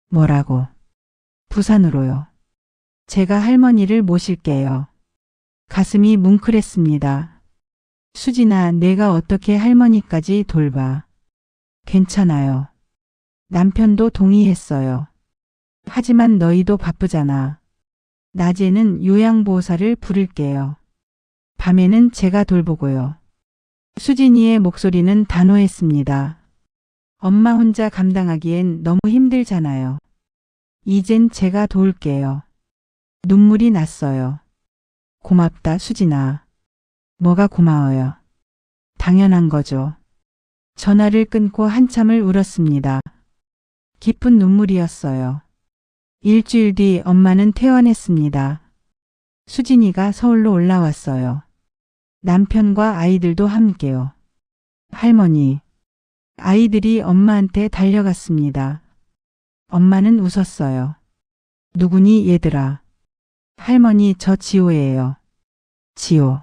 Speaker 1: 뭐라고? 부산으로요. 제가 할머니를 모실게요. 가슴이 뭉클했습니다. 수진아, 내가 어떻게 할머니까지 돌봐. 괜찮아요. 남편도 동의했어요. 하지만 너희도 바쁘잖아. 낮에는 요양보호사를 부를게요. 밤에는 제가 돌보고요. 수진이의 목소리는 단호했습니다. 엄마 혼자 감당하기엔 너무 힘들잖아요. 이젠 제가 도울게요. 눈물이 났어요. 고맙다, 수진아. 뭐가 고마워요. 당연한 거죠. 전화를 끊고 한참을 울었습니다. 깊은 눈물이었어요. 일주일 뒤 엄마는 퇴원했습니다. 수진이가 서울로 올라왔어요. 남편과 아이들도 함께요. 할머니. 아이들이 엄마한테 달려갔습니다. 엄마는 웃었어요. 누구니 얘들아. 할머니, 저 지호예요. 지호.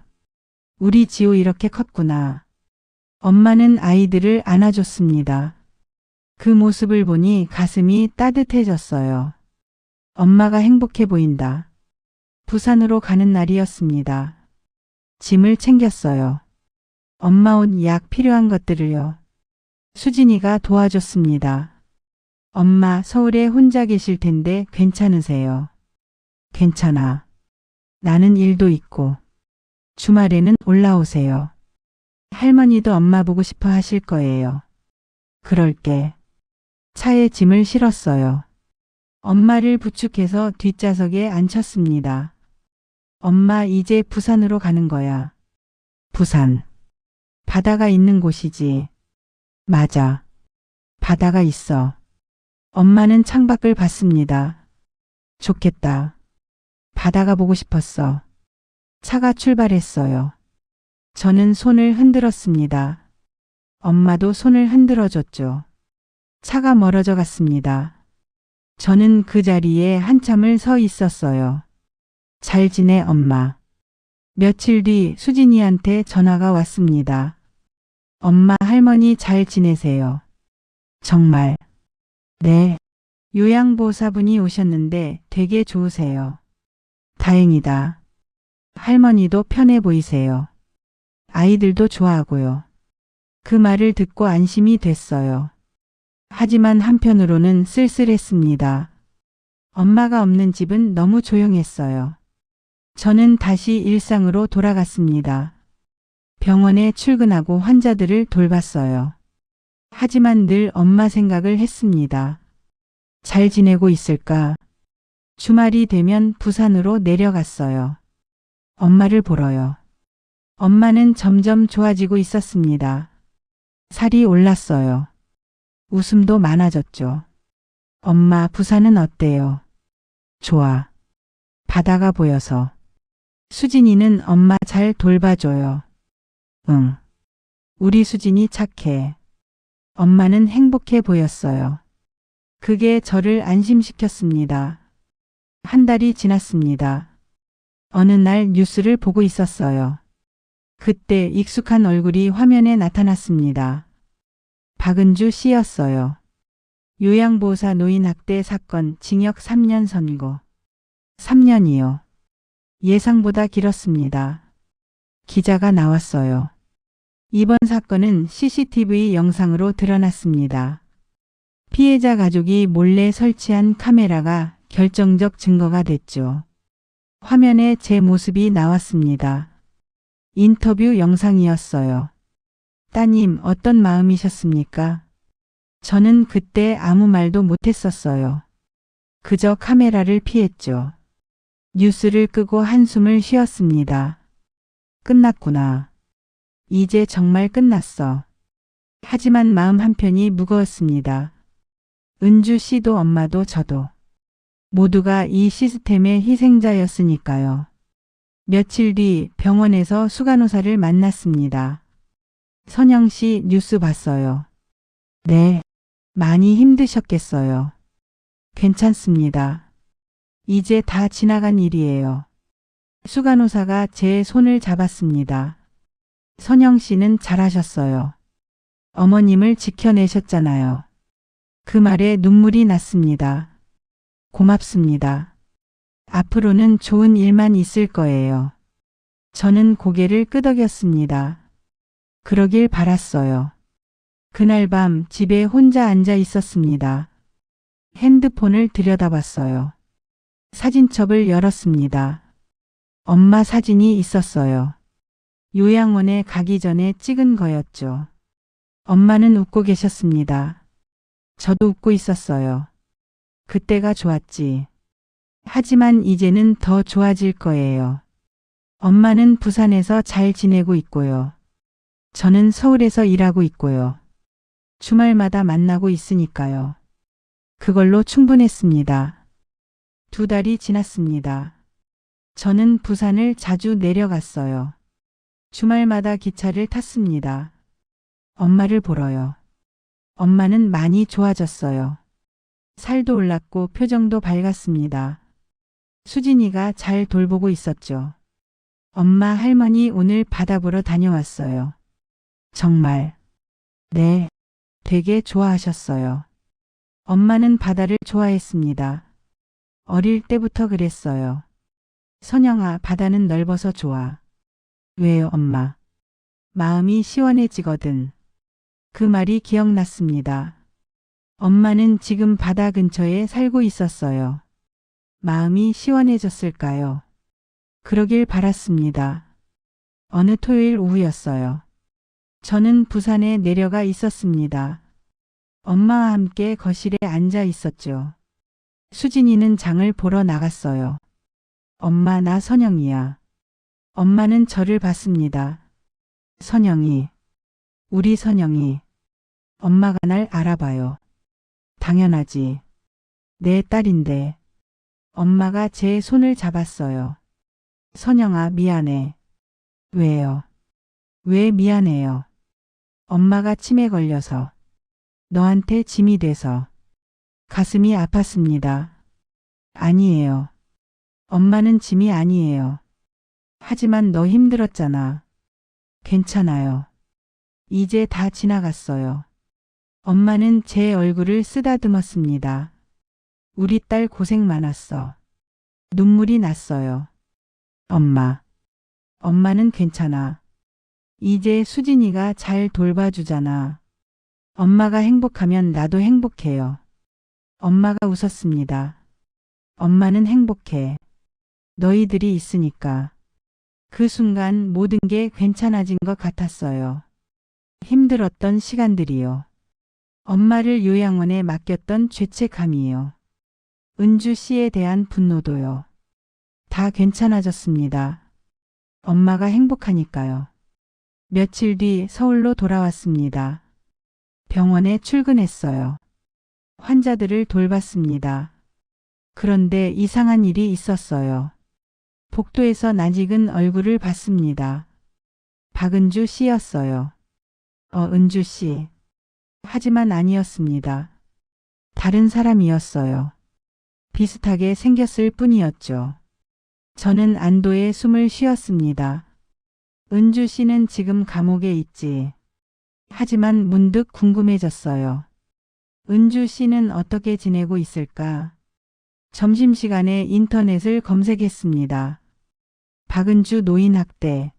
Speaker 1: 우리 지호 이렇게 컸구나. 엄마는 아이들을 안아줬습니다. 그 모습을 보니 가슴이 따뜻해졌어요. 엄마가 행복해 보인다. 부산으로 가는 날이었습니다. 짐을 챙겼어요. 엄마 옷, 약 필요한 것들을요. 수진이가 도와줬습니다. 엄마 서울에 혼자 계실 텐데 괜찮으세요? 괜찮아. 나는 일도 있고. 주말에는 올라오세요. 할머니도 엄마 보고 싶어 하실 거예요. 그럴게. 차에 짐을 실었어요. 엄마를 부축해서 뒷좌석에 앉혔습니다. 엄마, 이제 부산으로 가는 거야. 부산. 바다가 있는 곳이지. 맞아. 바다가 있어. 엄마는 창밖을 봤습니다. 좋겠다. 바다가 보고 싶었어. 차가 출발했어요. 저는 손을 흔들었습니다. 엄마도 손을 흔들어줬죠. 차가 멀어져 갔습니다. 저는 그 자리에 한참을 서 있었어요. 잘 지내, 엄마. 며칠 뒤 수진이한테 전화가 왔습니다. 엄마, 할머니 잘 지내세요. 정말. 네. 요양보호사분이 오셨는데 되게 좋으세요. 다행이다. 할머니도 편해 보이세요. 아이들도 좋아하고요. 그 말을 듣고 안심이 됐어요. 하지만 한편으로는 쓸쓸했습니다. 엄마가 없는 집은 너무 조용했어요. 저는 다시 일상으로 돌아갔습니다. 병원에 출근하고 환자들을 돌봤어요. 하지만 늘 엄마 생각을 했습니다. 잘 지내고 있을까? 주말이 되면 부산으로 내려갔어요. 엄마를 보러요. 엄마는 점점 좋아지고 있었습니다. 살이 올랐어요. 웃음도 많아졌죠. 엄마, 부산은 어때요? 좋아. 바다가 보여서. 수진이는 엄마 잘 돌봐줘요. 응. 우리 수진이 착해. 엄마는 행복해 보였어요. 그게 저를 안심시켰습니다. 한 달이 지났습니다. 어느 날 뉴스를 보고 있었어요. 그때 익숙한 얼굴이 화면에 나타났습니다. 박은주 씨였어요. 요양보호사 노인 학대 사건 징역 3년 선고. 3년이요. 예상보다 길었습니다. 기자가 나왔어요. 이번 사건은 CCTV 영상으로 드러났습니다. 피해자 가족이 몰래 설치한 카메라가 결정적 증거가 됐죠. 화면에 제 모습이 나왔습니다. 인터뷰 영상이었어요. 따님, 어떤 마음이셨습니까? 저는 그때 아무 말도 못했었어요. 그저 카메라를 피했죠. 뉴스를 끄고 한숨을 쉬었습니다. 끝났구나. 이제 정말 끝났어. 하지만 마음 한편이 무거웠습니다. 은주 씨도 엄마도 저도. 모두가 이 시스템의 희생자였으니까요. 며칠 뒤 병원에서 수간호사를 만났습니다. 선영 씨 뉴스 봤어요. 네. 많이 힘드셨겠어요. 괜찮습니다. 이제 다 지나간 일이에요. 수간호사가 제 손을 잡았습니다. 선영 씨는 잘하셨어요. 어머님을 지켜내셨잖아요. 그 말에 눈물이 났습니다. 고맙습니다. 앞으로는 좋은 일만 있을 거예요. 저는 고개를 끄덕였습니다. 그러길 바랐어요. 그날 밤 집에 혼자 앉아 있었습니다. 핸드폰을 들여다봤어요. 사진첩을 열었습니다. 엄마 사진이 있었어요. 요양원에 가기 전에 찍은 거였죠. 엄마는 웃고 계셨습니다. 저도 웃고 있었어요. 그때가 좋았지. 하지만 이제는 더 좋아질 거예요. 엄마는 부산에서 잘 지내고 있고요. 저는 서울에서 일하고 있고요. 주말마다 만나고 있으니까요. 그걸로 충분했습니다. 2달이 지났습니다. 저는 부산을 자주 내려갔어요. 주말마다 기차를 탔습니다. 엄마를 보러요. 엄마는 많이 좋아졌어요. 살도 올랐고 표정도 밝았습니다. 수진이가 잘 돌보고 있었죠. 엄마, 할머니 오늘 바다 보러 다녀왔어요. 정말. 네. 되게 좋아하셨어요. 엄마는 바다를 좋아했습니다. 어릴 때부터 그랬어요. 선영아, 바다는 넓어서 좋아. 왜요, 엄마? 마음이 시원해지거든. 그 말이 기억났습니다. 엄마는 지금 바다 근처에 살고 있었어요. 마음이 시원해졌을까요? 그러길 바랐습니다. 어느 토요일 오후였어요. 저는 부산에 내려가 있었습니다. 엄마와 함께 거실에 앉아 있었죠. 수진이는 장을 보러 나갔어요. 엄마, 나 선영이야. 엄마는 저를 봤습니다. 선영이, 우리 선영이. 엄마가 날 알아봐요. 당연하지. 내 딸인데. 엄마가 제 손을 잡았어요. 선영아, 미안해. 왜요? 왜 미안해요? 엄마가 치매 걸려서. 너한테 짐이 돼서. 가슴이 아팠습니다. 아니에요. 엄마는 짐이 아니에요. 하지만 너 힘들었잖아. 괜찮아요. 이제 다 지나갔어요. 엄마는 제 얼굴을 쓰다듬었습니다. 우리 딸 고생 많았어. 눈물이 났어요. 엄마. 엄마는 괜찮아. 이제 수진이가 잘 돌봐주잖아. 엄마가 행복하면 나도 행복해요. 엄마가 웃었습니다. 엄마는 행복해. 너희들이 있으니까. 그 순간 모든 게 괜찮아진 것 같았어요. 힘들었던 시간들이요. 엄마를 요양원에 맡겼던 죄책감이요. 은주 씨에 대한 분노도요. 다 괜찮아졌습니다. 엄마가 행복하니까요. 며칠 뒤 서울로 돌아왔습니다. 병원에 출근했어요. 환자들을 돌봤습니다. 그런데 이상한 일이 있었어요. 복도에서 낯익은 얼굴을 봤습니다. 박은주 씨였어요. 은주 씨. 하지만 아니었습니다. 다른 사람이었어요. 비슷하게 생겼을 뿐이었죠. 저는 안도의 숨을 쉬었습니다. 은주 씨는 지금 감옥에 있지. 하지만 문득 궁금해졌어요. 은주 씨는 어떻게 지내고 있을까? 점심시간에 인터넷을 검색했습니다. 박은주 노인학대.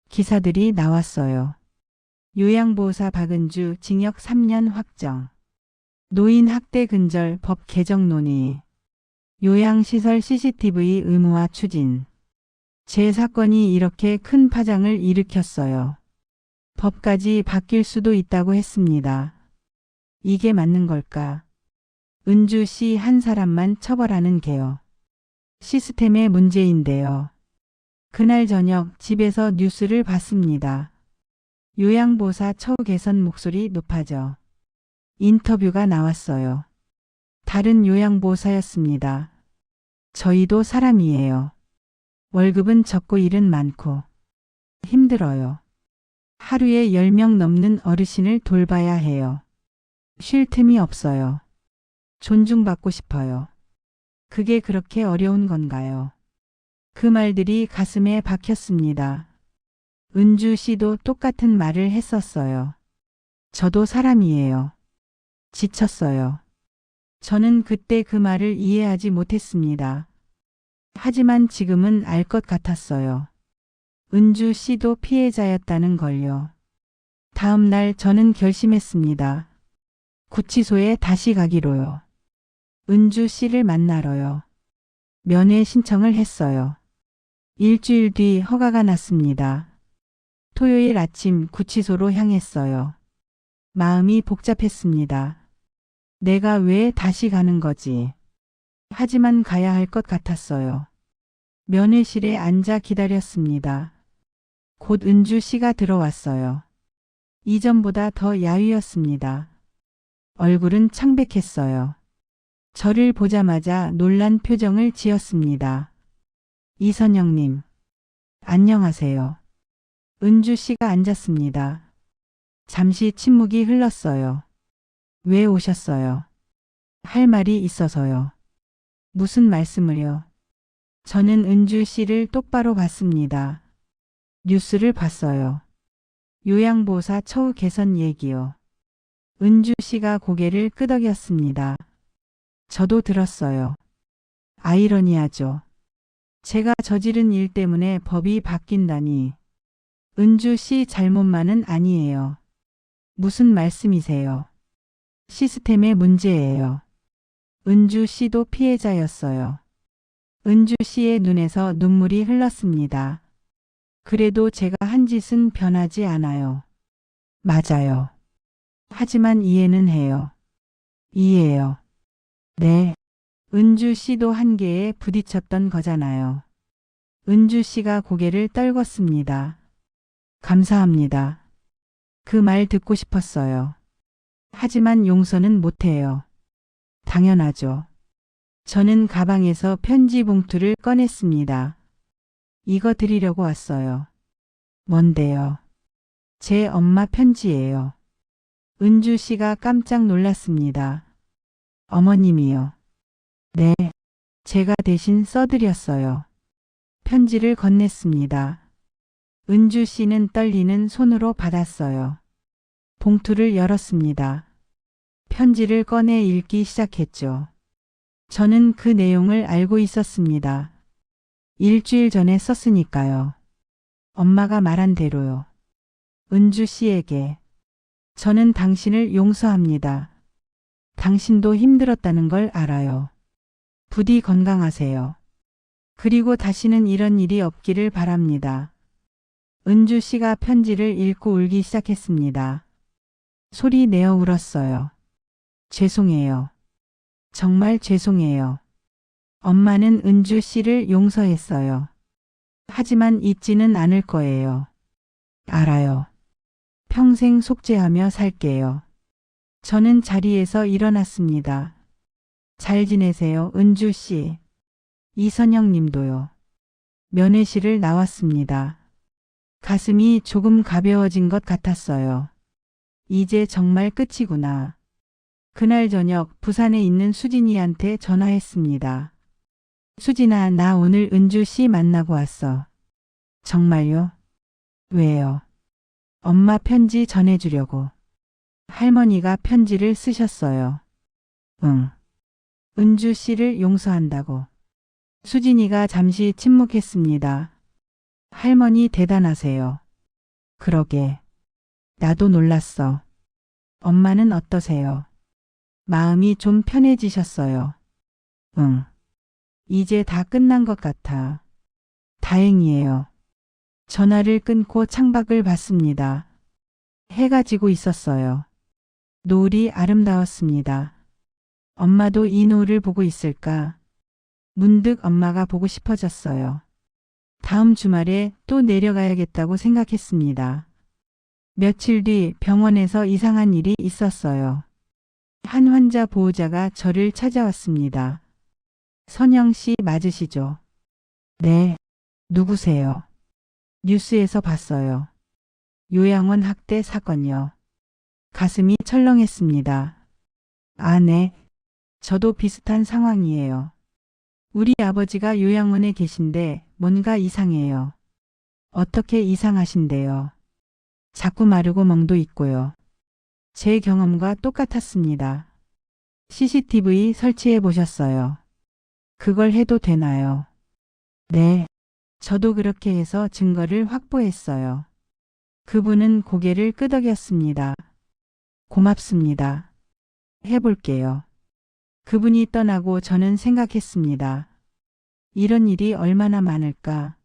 Speaker 1: 기사들이 나왔어요. 요양보호사 박은주 징역 3년 확정. 노인학대 근절 법 개정 논의. 요양시설 CCTV 의무화 추진. 제 사건이 이렇게 큰 파장을 일으켰어요. 법까지 바뀔 수도 있다고 했습니다. 이게 맞는 걸까? 은주 씨 한 사람만 처벌하는 게요. 시스템의 문제인데요. 그날 저녁 집에서 뉴스를 봤습니다. 요양보호사 처우 개선 목소리 높아져. 인터뷰가 나왔어요. 다른 요양보호사였습니다. 저희도 사람이에요. 월급은 적고 일은 많고 힘들어요. 하루에 10명 넘는 어르신을 돌봐야 해요. 쉴 틈이 없어요. 존중받고 싶어요. 그게 그렇게 어려운 건가요? 그 말들이 가슴에 박혔습니다. 은주 씨도 똑같은 말을 했었어요. 저도 사람이에요. 지쳤어요. 저는 그때 그 말을 이해하지 못했습니다. 하지만 지금은 알 것 같았어요. 은주 씨도 피해자였다는 걸요. 다음 날 저는 결심했습니다. 구치소에 다시 가기로요. 은주 씨를 만나러요. 면회 신청을 했어요. 일주일 뒤 허가가 났습니다. 토요일 아침 구치소로 향했어요. 마음이 복잡했습니다. 내가 왜 다시 가는 거지? 하지만 가야 할 것 같았어요. 면회실에 앉아 기다렸습니다. 곧 은주 씨가 들어왔어요. 이전보다 더 야위었습니다. 얼굴은 창백했어요. 저를 보자마자 놀란 표정을 지었습니다. 이선영님, 안녕하세요. 은주 씨가 앉았습니다. 잠시 침묵이 흘렀어요. 왜 오셨어요? 할 말이 있어서요. 무슨 말씀을요? 저는 은주 씨를 똑바로 봤습니다. 뉴스를 봤어요. 요양보호사 처우 개선 얘기요. 은주 씨가 고개를 끄덕였습니다. 저도 들었어요. 아이러니하죠. 제가 저지른 일 때문에 법이 바뀐다니. 은주 씨 잘못만은 아니에요. 무슨 말씀이세요? 시스템의 문제예요. 은주 씨도 피해자였어요. 은주 씨의 눈에서 눈물이 흘렀습니다. 그래도 제가 한 짓은 변하지 않아요. 맞아요. 하지만 이해는 해요. 이해요. 네. 은주 씨도 한계에 부딪혔던 거잖아요. 은주 씨가 고개를 떨궜습니다. 감사합니다. 그 말 듣고 싶었어요. 하지만 용서는 못해요. 당연하죠. 저는 가방에서 편지 봉투를 꺼냈습니다. 이거 드리려고 왔어요. 뭔데요? 제 엄마 편지예요. 은주 씨가 깜짝 놀랐습니다. 어머님이요. 네, 제가 대신 써드렸어요. 편지를 건넸습니다. 은주 씨는 떨리는 손으로 받았어요. 봉투를 열었습니다. 편지를 꺼내 읽기 시작했죠. 저는 그 내용을 알고 있었습니다. 일주일 전에 썼으니까요. 엄마가 말한 대로요. 은주 씨에게. 저는 당신을 용서합니다. 당신도 힘들었다는 걸 알아요. 부디 건강하세요. 그리고 다시는 이런 일이 없기를 바랍니다. 은주 씨가 편지를 읽고 울기 시작했습니다. 소리 내어 울었어요. 죄송해요. 정말 죄송해요. 엄마는 은주 씨를 용서했어요. 하지만 잊지는 않을 거예요. 알아요. 평생 속죄하며 살게요. 저는 자리에서 일어났습니다. 잘 지내세요, 은주 씨. 이선영 님도요. 면회실을 나왔습니다. 가슴이 조금 가벼워진 것 같았어요. 이제 정말 끝이구나. 그날 저녁 부산에 있는 수진이한테 전화했습니다. 수진아, 나 오늘 은주 씨 만나고 왔어. 정말요? 왜요? 엄마 편지 전해주려고. 할머니가 편지를 쓰셨어요. 응. 은주 씨를 용서한다고. 수진이가 잠시 침묵했습니다. 할머니 대단하세요. 그러게. 나도 놀랐어. 엄마는 어떠세요? 마음이 좀 편해지셨어요. 응. 이제 다 끝난 것 같아. 다행이에요. 전화를 끊고 창밖을 봤습니다. 해가 지고 있었어요. 노을이 아름다웠습니다. 엄마도 이 노을을 보고 있을까? 문득 엄마가 보고 싶어졌어요. 다음 주말에 또 내려가야겠다고 생각했습니다. 며칠 뒤 병원에서 이상한 일이 있었어요. 한 환자 보호자가 저를 찾아왔습니다. 선영 씨 맞으시죠? 네. 누구세요? 뉴스에서 봤어요. 요양원 학대 사건요. 가슴이 철렁했습니다. 아, 네. 저도 비슷한 상황이에요. 우리 아버지가 요양원에 계신데 뭔가 이상해요. 어떻게 이상하신데요? 자꾸 마르고 멍도 있고요. 제 경험과 똑같았습니다. CCTV 설치해 보셨어요? 그걸 해도 되나요? 네. 저도 그렇게 해서 증거를 확보했어요. 그분은 고개를 끄덕였습니다. 고맙습니다. 해볼게요. 그분이 떠나고 저는 생각했습니다. 이런 일이 얼마나 많을까?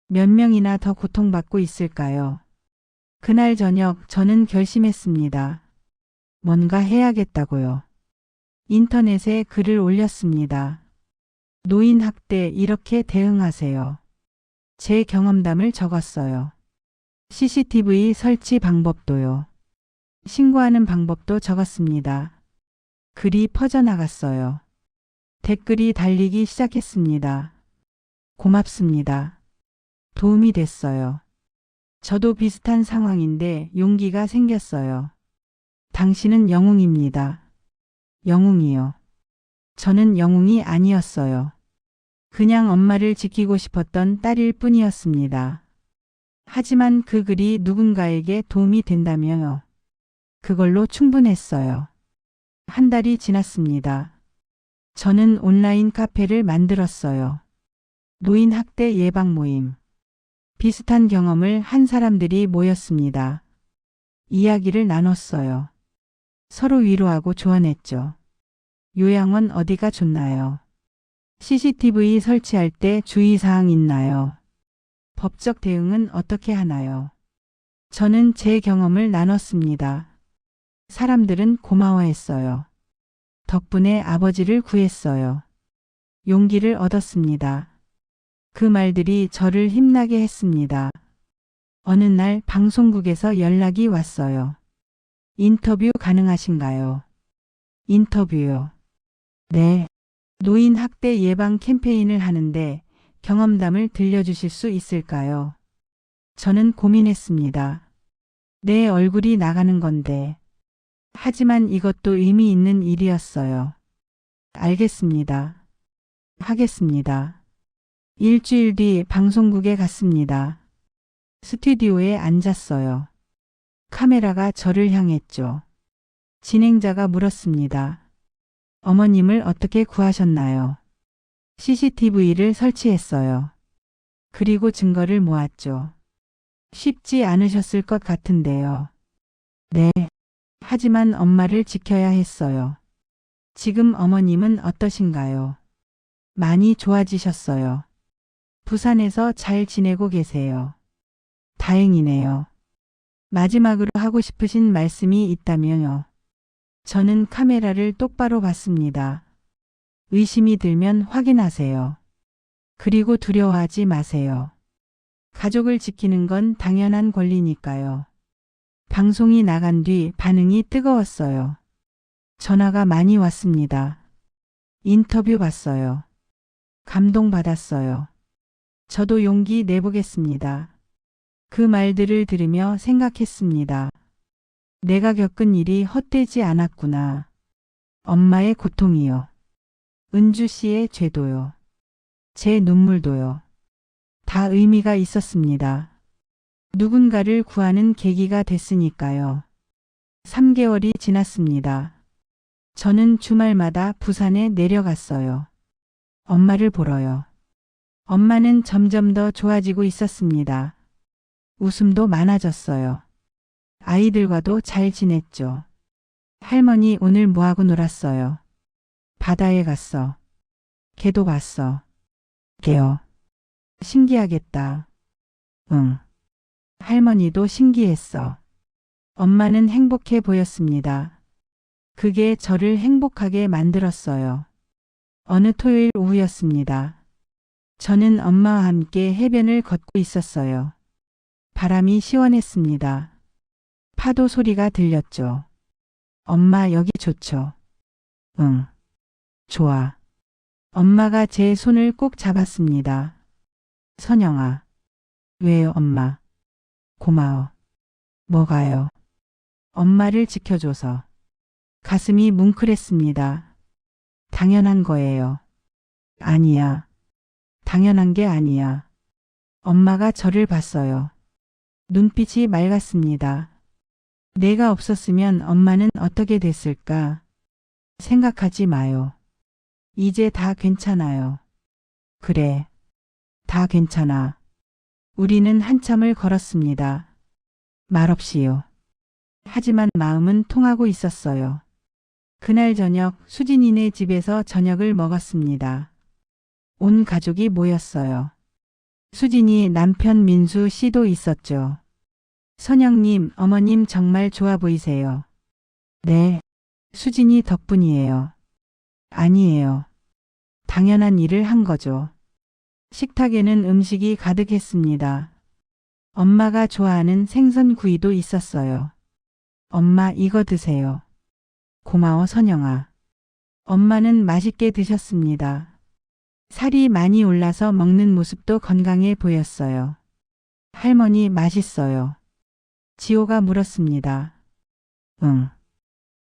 Speaker 1: 몇 명이나 더 고통받고 있을까요? 그날 저녁 저는 결심했습니다. 뭔가 해야겠다고요. 인터넷에 글을 올렸습니다. 노인 학대 이렇게 대응하세요. 제 경험담을 적었어요. CCTV 설치 방법도요. 신고하는 방법도 적었습니다. 글이 퍼져나갔어요. 댓글이 달리기 시작했습니다. 고맙습니다. 도움이 됐어요. 저도 비슷한 상황인데 용기가 생겼어요. 당신은 영웅입니다. 영웅이요. 저는 영웅이 아니었어요. 그냥 엄마를 지키고 싶었던 딸일 뿐이었습니다. 하지만 그 글이 누군가에게 도움이 된다며요. 그걸로 충분했어요. 한 달이 지났습니다. 저는 온라인 카페를 만들었어요. 노인 학대 예방 모임. 비슷한 경험을 한 사람들이 모였습니다. 이야기를 나눴어요. 서로 위로하고 조언했죠. 요양원 어디가 좋나요? CCTV 설치할 때 주의사항 있나요? 법적 대응은 어떻게 하나요? 저는 제 경험을 나눴습니다. 사람들은 고마워했어요. 덕분에 아버지를 구했어요. 용기를 얻었습니다. 그 말들이 저를 힘나게 했습니다. 어느 날 방송국에서 연락이 왔어요. 인터뷰 가능하신가요? 인터뷰요. 네. 노인 학대 예방 캠페인을 하는데 경험담을 들려주실 수 있을까요? 저는 고민했습니다. 내 얼굴이 나가는 건데. 하지만 이것도 의미 있는 일이었어요. 알겠습니다. 하겠습니다. 일주일 뒤 방송국에 갔습니다. 스튜디오에 앉았어요. 카메라가 저를 향했죠. 진행자가 물었습니다. 어머님을 어떻게 구하셨나요? CCTV를 설치했어요. 그리고 증거를 모았죠. 쉽지 않으셨을 것 같은데요. 네. 하지만 엄마를 지켜야 했어요. 지금 어머님은 어떠신가요? 많이 좋아지셨어요. 부산에서 잘 지내고 계세요. 다행이네요. 마지막으로 하고 싶으신 말씀이 있다면요. 저는 카메라를 똑바로 봤습니다. 의심이 들면 확인하세요. 그리고 두려워하지 마세요. 가족을 지키는 건 당연한 권리니까요. 방송이 나간 뒤 반응이 뜨거웠어요. 전화가 많이 왔습니다. 인터뷰 봤어요. 감동받았어요. 저도 용기 내보겠습니다. 그 말들을 들으며 생각했습니다. 내가 겪은 일이 헛되지 않았구나. 엄마의 고통이요. 은주 씨의 죄도요. 제 눈물도요. 다 의미가 있었습니다. 누군가를 구하는 계기가 됐으니까요. 3개월이 지났습니다. 저는 주말마다 부산에 내려갔어요. 엄마를 보러요. 엄마는 점점 더 좋아지고 있었습니다. 웃음도 많아졌어요. 아이들과도 잘 지냈죠. 할머니 오늘 뭐하고 놀았어요? 바다에 갔어. 개도 봤어. 개요. 신기하겠다. 응. 할머니도 신기했어. 엄마는 행복해 보였습니다. 그게 저를 행복하게 만들었어요. 어느 토요일 오후였습니다. 저는 엄마와 함께 해변을 걷고 있었어요. 바람이 시원했습니다. 파도 소리가 들렸죠. 엄마 여기 좋죠? 응. 좋아. 엄마가 제 손을 꼭 잡았습니다. 선영아. 왜요 엄마? 고마워. 뭐가요? 엄마를 지켜줘서. 가슴이 뭉클했습니다. 당연한 거예요. 아니야. 당연한 게 아니야. 엄마가 저를 봤어요. 눈빛이 맑았습니다. 내가 없었으면 엄마는 어떻게 됐을까? 생각하지 마요. 이제 다 괜찮아요. 그래. 다 괜찮아. 우리는 한참을 걸었습니다. 말없이요. 하지만 마음은 통하고 있었어요. 그날 저녁 수진이네 집에서 저녁을 먹었습니다. 온 가족이 모였어요. 수진이 남편 민수 씨도 있었죠. 선영님, 어머님 정말 좋아 보이세요. 네. 수진이 덕분이에요. 아니에요. 당연한 일을 한 거죠. 식탁에는 음식이 가득했습니다. 엄마가 좋아하는 생선 구이도 있었어요. 엄마 이거 드세요. 고마워 선영아. 엄마는 맛있게 드셨습니다. 살이 많이 올라서 먹는 모습도 건강해 보였어요. 할머니 맛있어요. 지호가 물었습니다. 응.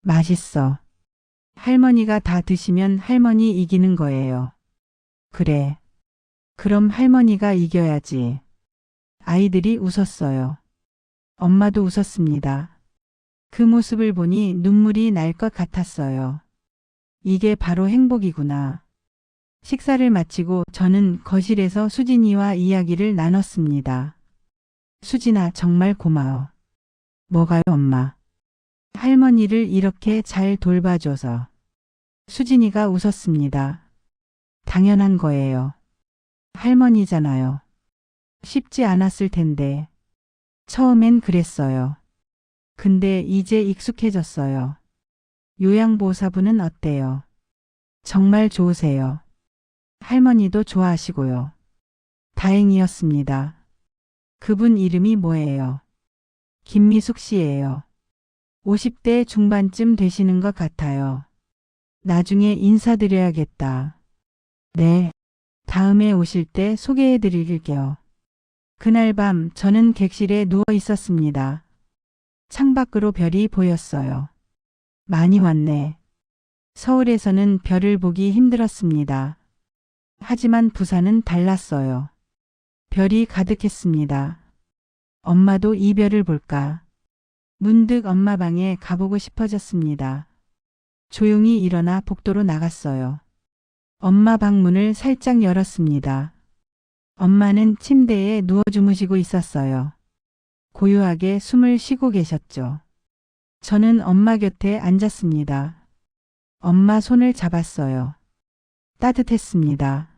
Speaker 1: 맛있어. 할머니가 다 드시면 할머니 이기는 거예요. 그래. 그럼 할머니가 이겨야지. 아이들이 웃었어요. 엄마도 웃었습니다. 그 모습을 보니 눈물이 날 것 같았어요. 이게 바로 행복이구나. 식사를 마치고 저는 거실에서 수진이와 이야기를 나눴습니다. 수진아 정말 고마워. 뭐가요 엄마? 할머니를 이렇게 잘 돌봐줘서. 수진이가 웃었습니다. 당연한 거예요. 할머니잖아요. 쉽지 않았을 텐데. 처음엔 그랬어요. 근데 이제 익숙해졌어요. 요양보호사분은 어때요? 정말 좋으세요. 할머니도 좋아하시고요. 다행이었습니다. 그분 이름이 뭐예요? 김미숙 씨예요. 50대 중반쯤 되시는 것 같아요. 나중에 인사드려야겠다. 네. 다음에 오실 때 소개해 드릴게요. 그날 밤 저는 객실에 누워 있었습니다. 창밖으로 별이 보였어요. 많이 왔네. 서울에서는 별을 보기 힘들었습니다. 하지만 부산은 달랐어요. 별이 가득했습니다. 엄마도 이 별을 볼까? 문득 엄마 방에 가보고 싶어졌습니다. 조용히 일어나 복도로 나갔어요. 엄마 방 문을 살짝 열었습니다. 엄마는 침대에 누워 주무시고 있었어요. 고요하게 숨을 쉬고 계셨죠. 저는 엄마 곁에 앉았습니다. 엄마 손을 잡았어요. 따뜻했습니다.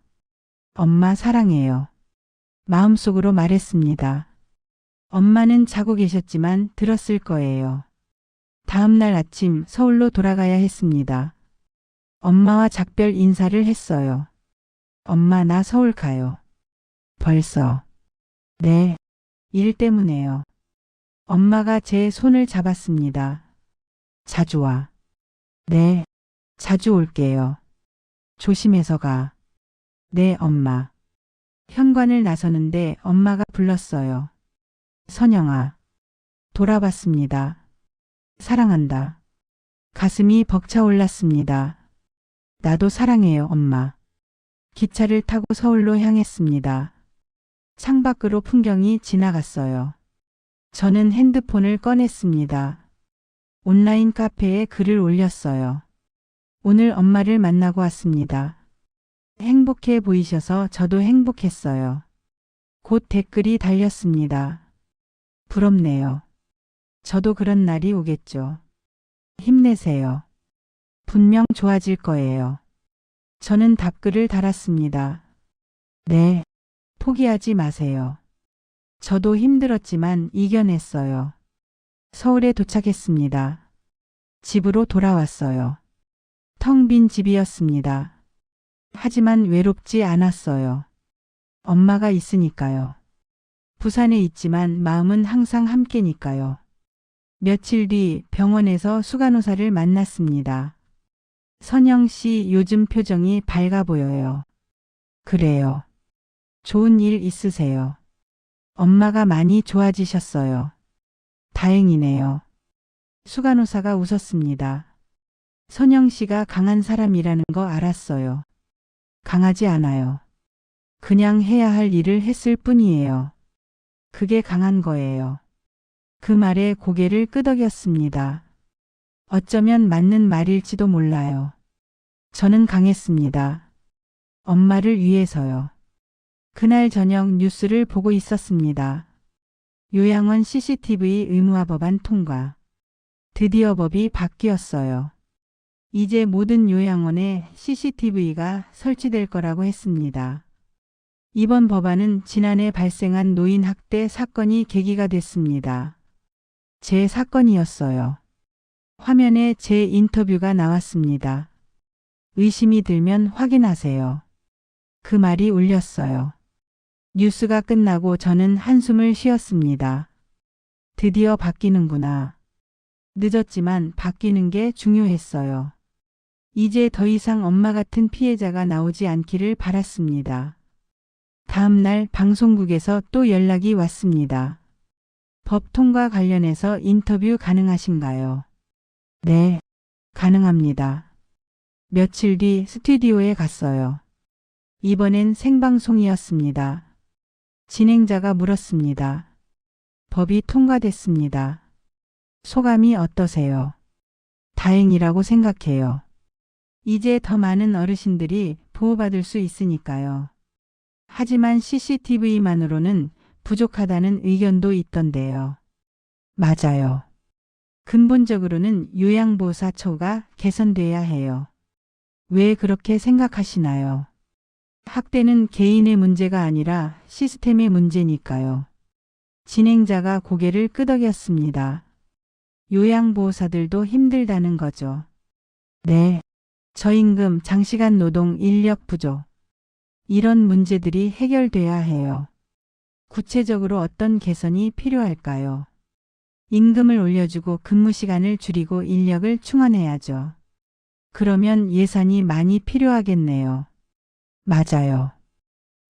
Speaker 1: 엄마 사랑해요. 마음속으로 말했습니다. 엄마는 자고 계셨지만 들었을 거예요. 다음 날 아침 서울로 돌아가야 했습니다. 엄마와 작별 인사를 했어요. 엄마 나 서울 가요. 벌써. 네. 일 때문에요. 엄마가 제 손을 잡았습니다. 자주 와. 네. 자주 올게요. 조심해서 가. 네, 엄마. 현관을 나서는데 엄마가 불렀어요. 선영아. 돌아봤습니다. 사랑한다. 가슴이 벅차올랐습니다. 나도 사랑해요, 엄마. 기차를 타고 서울로 향했습니다. 창밖으로 풍경이 지나갔어요. 저는 핸드폰을 꺼냈습니다. 온라인 카페에 글을 올렸어요. 오늘 엄마를 만나고 왔습니다. 행복해 보이셔서 저도 행복했어요. 곧 댓글이 달렸습니다. 부럽네요. 저도 그런 날이 오겠죠. 힘내세요. 분명 좋아질 거예요. 저는 답글을 달았습니다. 네. 포기하지 마세요. 저도 힘들었지만 이겨냈어요. 서울에 도착했습니다. 집으로 돌아왔어요. 텅 빈 집이었습니다. 하지만 외롭지 않았어요. 엄마가 있으니까요. 부산에 있지만 마음은 항상 함께니까요. 며칠 뒤 병원에서 수간호사를 만났습니다. 선영 씨 요즘 표정이 밝아 보여요. 그래요. 좋은 일 있으세요? 엄마가 많이 좋아지셨어요. 다행이네요. 수간호사가 웃었습니다. 선영 씨가 강한 사람이라는 거 알았어요. 강하지 않아요. 그냥 해야 할 일을 했을 뿐이에요. 그게 강한 거예요. 그 말에 고개를 끄덕였습니다. 어쩌면 맞는 말일지도 몰라요. 저는 강했습니다. 엄마를 위해서요. 그날 저녁 뉴스를 보고 있었습니다. 요양원 CCTV 의무화 법안 통과. 드디어 법이 바뀌었어요. 이제 모든 요양원에 CCTV가 설치될 거라고 했습니다. 이번 법안은 지난해 발생한 노인 학대 사건이 계기가 됐습니다. 제 사건이었어요. 화면에 제 인터뷰가 나왔습니다. 의심이 들면 확인하세요. 그 말이 울렸어요. 뉴스가 끝나고 저는 한숨을 쉬었습니다. 드디어 바뀌는구나. 늦었지만 바뀌는 게 중요했어요. 이제 더 이상 엄마 같은 피해자가 나오지 않기를 바랐습니다. 다음 날 방송국에서 또 연락이 왔습니다. 법 통과 관련해서 인터뷰 가능하신가요? 네, 가능합니다. 며칠 뒤 스튜디오에 갔어요. 이번엔 생방송이었습니다. 진행자가 물었습니다. 법이 통과됐습니다. 소감이 어떠세요? 다행이라고 생각해요. 이제 더 많은 어르신들이 보호받을 수 있으니까요. 하지만 CCTV만으로는 부족하다는 의견도 있던데요. 맞아요. 근본적으로는 요양보호사처가 개선돼야 해요. 왜 그렇게 생각하시나요? 학대는 개인의 문제가 아니라 시스템의 문제니까요. 진행자가 고개를 끄덕였습니다. 요양보호사들도 힘들다는 거죠. 네. 저임금, 장시간 노동, 인력 부족. 이런 문제들이 해결돼야 해요. 구체적으로 어떤 개선이 필요할까요? 임금을 올려주고 근무 시간을 줄이고 인력을 충원해야죠. 그러면 예산이 많이 필요하겠네요. 맞아요.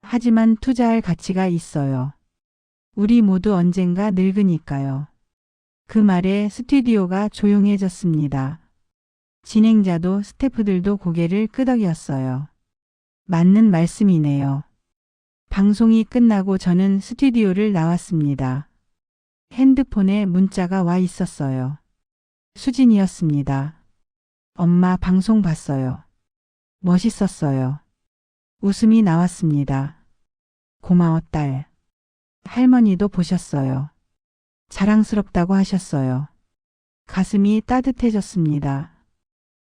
Speaker 1: 하지만 투자할 가치가 있어요. 우리 모두 언젠가 늙으니까요. 그 말에 스튜디오가 조용해졌습니다. 진행자도 스태프들도 고개를 끄덕였어요. 맞는 말씀이네요. 방송이 끝나고 저는 스튜디오를 나왔습니다. 핸드폰에 문자가 와 있었어요. 수진이었습니다. 엄마 방송 봤어요. 멋있었어요. 웃음이 나왔습니다. 고마워 딸. 할머니도 보셨어요. 자랑스럽다고 하셨어요. 가슴이 따뜻해졌습니다.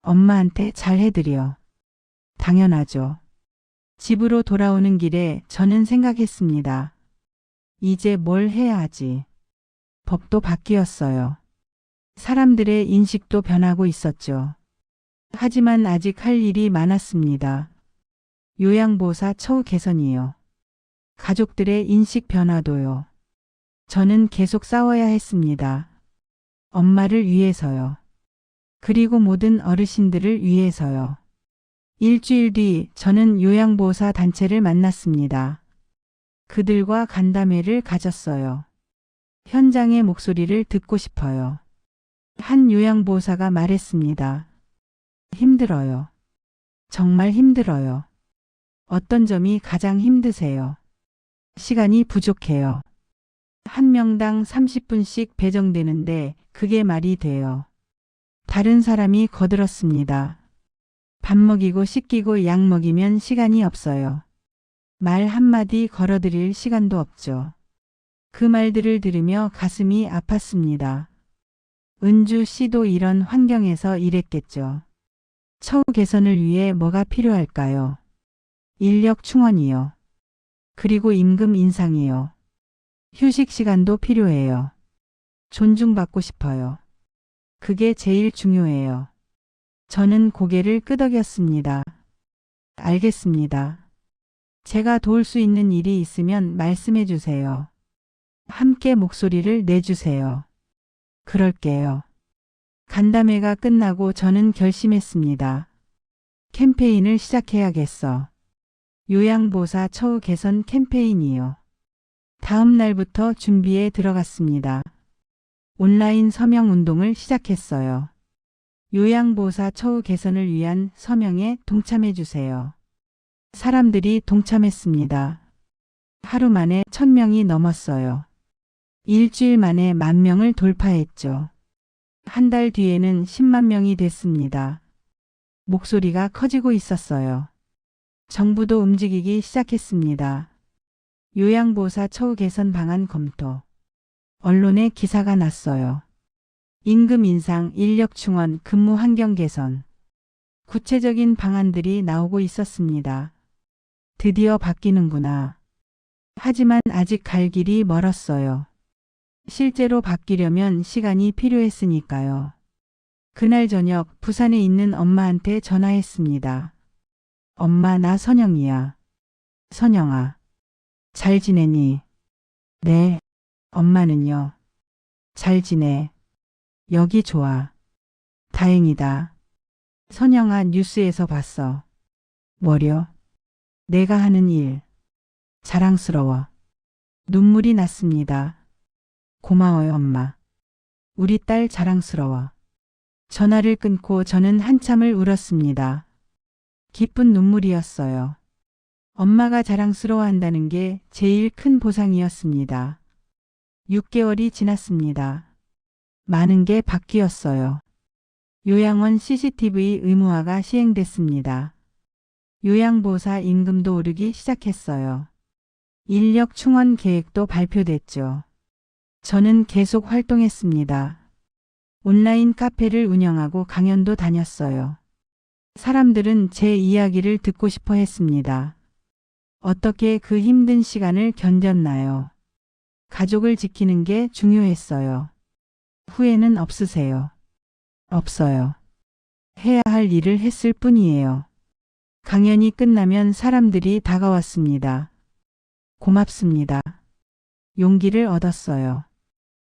Speaker 1: 엄마한테 잘 해드려. 당연하죠. 집으로 돌아오는 길에 저는 생각했습니다. 이제 뭘 해야 하지? 법도 바뀌었어요. 사람들의 인식도 변하고 있었죠. 하지만 아직 할 일이 많았습니다. 요양보호사 처우 개선이요. 가족들의 인식 변화도요. 저는 계속 싸워야 했습니다. 엄마를 위해서요. 그리고 모든 어르신들을 위해서요. 일주일 뒤 저는 요양보호사 단체를 만났습니다. 그들과 간담회를 가졌어요. 현장의 목소리를 듣고 싶어요. 한 요양보호사가 말했습니다. 힘들어요. 정말 힘들어요. 어떤 점이 가장 힘드세요? 시간이 부족해요. 한 명당 30분씩 배정되는데 그게 말이 돼요. 다른 사람이 거들었습니다. 밥 먹이고 씻기고 약 먹이면 시간이 없어요. 말 한마디 걸어드릴 시간도 없죠. 그 말들을 들으며 가슴이 아팠습니다. 은주 씨도 이런 환경에서 일했겠죠. 처우 개선을 위해 뭐가 필요할까요? 인력 충원이요. 그리고 임금 인상이요. 휴식 시간도 필요해요. 존중받고 싶어요. 그게 제일 중요해요. 저는 고개를 끄덕였습니다. 알겠습니다. 제가 도울 수 있는 일이 있으면 말씀해 주세요. 함께 목소리를 내주세요. 그럴게요. 간담회가 끝나고 저는 결심했습니다. 캠페인을 시작해야겠어. 요양보호사 처우 개선 캠페인이요. 다음 날부터 준비에 들어갔습니다. 온라인 서명 운동을 시작했어요. 요양보호사 처우 개선을 위한 서명에 동참해 주세요. 사람들이 동참했습니다. 하루 만에 1000명이 넘었어요. 일주일 만에 10,000명을 돌파했죠. 한 달 뒤에는 10만 명이 됐습니다. 목소리가 커지고 있었어요. 정부도 움직이기 시작했습니다. 요양보호사 처우 개선 방안 검토. 언론에 기사가 났어요. 임금 인상, 인력 충원, 근무 환경 개선. 구체적인 방안들이 나오고 있었습니다. 드디어 바뀌는구나. 하지만 아직 갈 길이 멀었어요. 실제로 바뀌려면 시간이 필요했으니까요. 그날 저녁 부산에 있는 엄마한테 전화했습니다. 엄마 나 선영이야. 선영아. 잘 지내니? 네. 엄마는요? 잘 지내. 여기 좋아. 다행이다. 선영아 뉴스에서 봤어. 뭐려? 내가 하는 일. 자랑스러워. 눈물이 났습니다. 고마워요 엄마. 우리 딸 자랑스러워. 전화를 끊고 저는 한참을 울었습니다. 기쁜 눈물이었어요. 엄마가 자랑스러워한다는 게 제일 큰 보상이었습니다. 6개월이 지났습니다. 많은 게 바뀌었어요. 요양원 CCTV 의무화가 시행됐습니다. 요양보호사 임금도 오르기 시작했어요. 인력 충원 계획도 발표됐죠. 저는 계속 활동했습니다. 온라인 카페를 운영하고 강연도 다녔어요. 사람들은 제 이야기를 듣고 싶어 했습니다. 어떻게 그 힘든 시간을 견뎠나요? 가족을 지키는 게 중요했어요. 후회는 없으세요? 없어요. 해야 할 일을 했을 뿐이에요. 강연이 끝나면 사람들이 다가왔습니다. 고맙습니다. 용기를 얻었어요.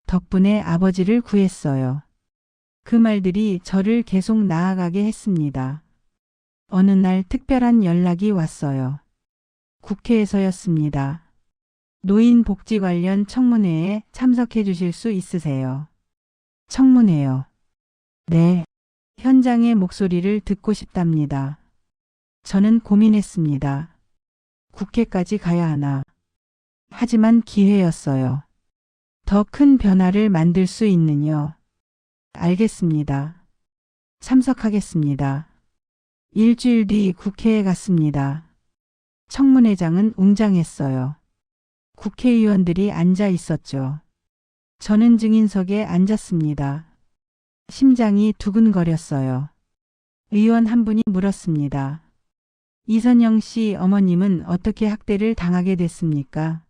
Speaker 1: 덕분에 아버지를 구했어요. 그 말들이 저를 계속 나아가게 했습니다. 어느 날 특별한 연락이 왔어요. 국회에서였습니다. 노인 복지 관련 청문회에 참석해 주실 수 있으세요? 청문회요. 네. 현장의 목소리를 듣고 싶답니다. 저는 고민했습니다. 국회까지 가야 하나. 하지만 기회였어요. 더 큰 변화를 만들 수 있는요. 알겠습니다. 참석하겠습니다. 일주일 뒤 국회에 갔습니다. 청문회장은 웅장했어요. 국회의원들이 앉아 있었죠. 저는 증인석에 앉았습니다. 심장이 두근거렸어요. 의원 한 분이 물었습니다. 이선영 씨 어머님은 어떻게 학대를 당하게 됐습니까?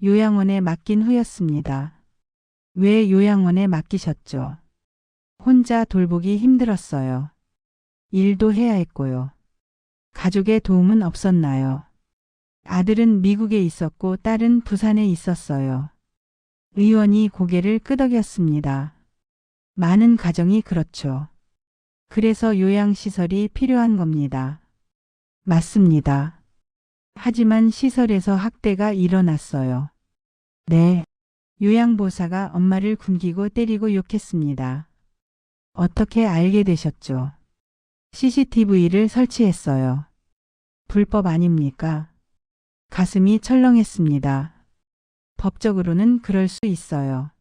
Speaker 1: 요양원에 맡긴 후였습니다. 왜 요양원에 맡기셨죠? 혼자 돌보기 힘들었어요. 일도 해야 했고요. 가족의 도움은 없었나요? 아들은 미국에 있었고 딸은 부산에 있었어요. 의원이 고개를 끄덕였습니다. 많은 가정이 그렇죠. 그래서 요양시설이 필요한 겁니다. 맞습니다. 하지만 시설에서 학대가 일어났어요. 네. 요양보호사가 엄마를 굶기고 때리고 욕했습니다. 어떻게 알게 되셨죠? CCTV를 설치했어요. 불법 아닙니까? 가슴이 철렁했습니다. 법적으로는 그럴 수 있어요.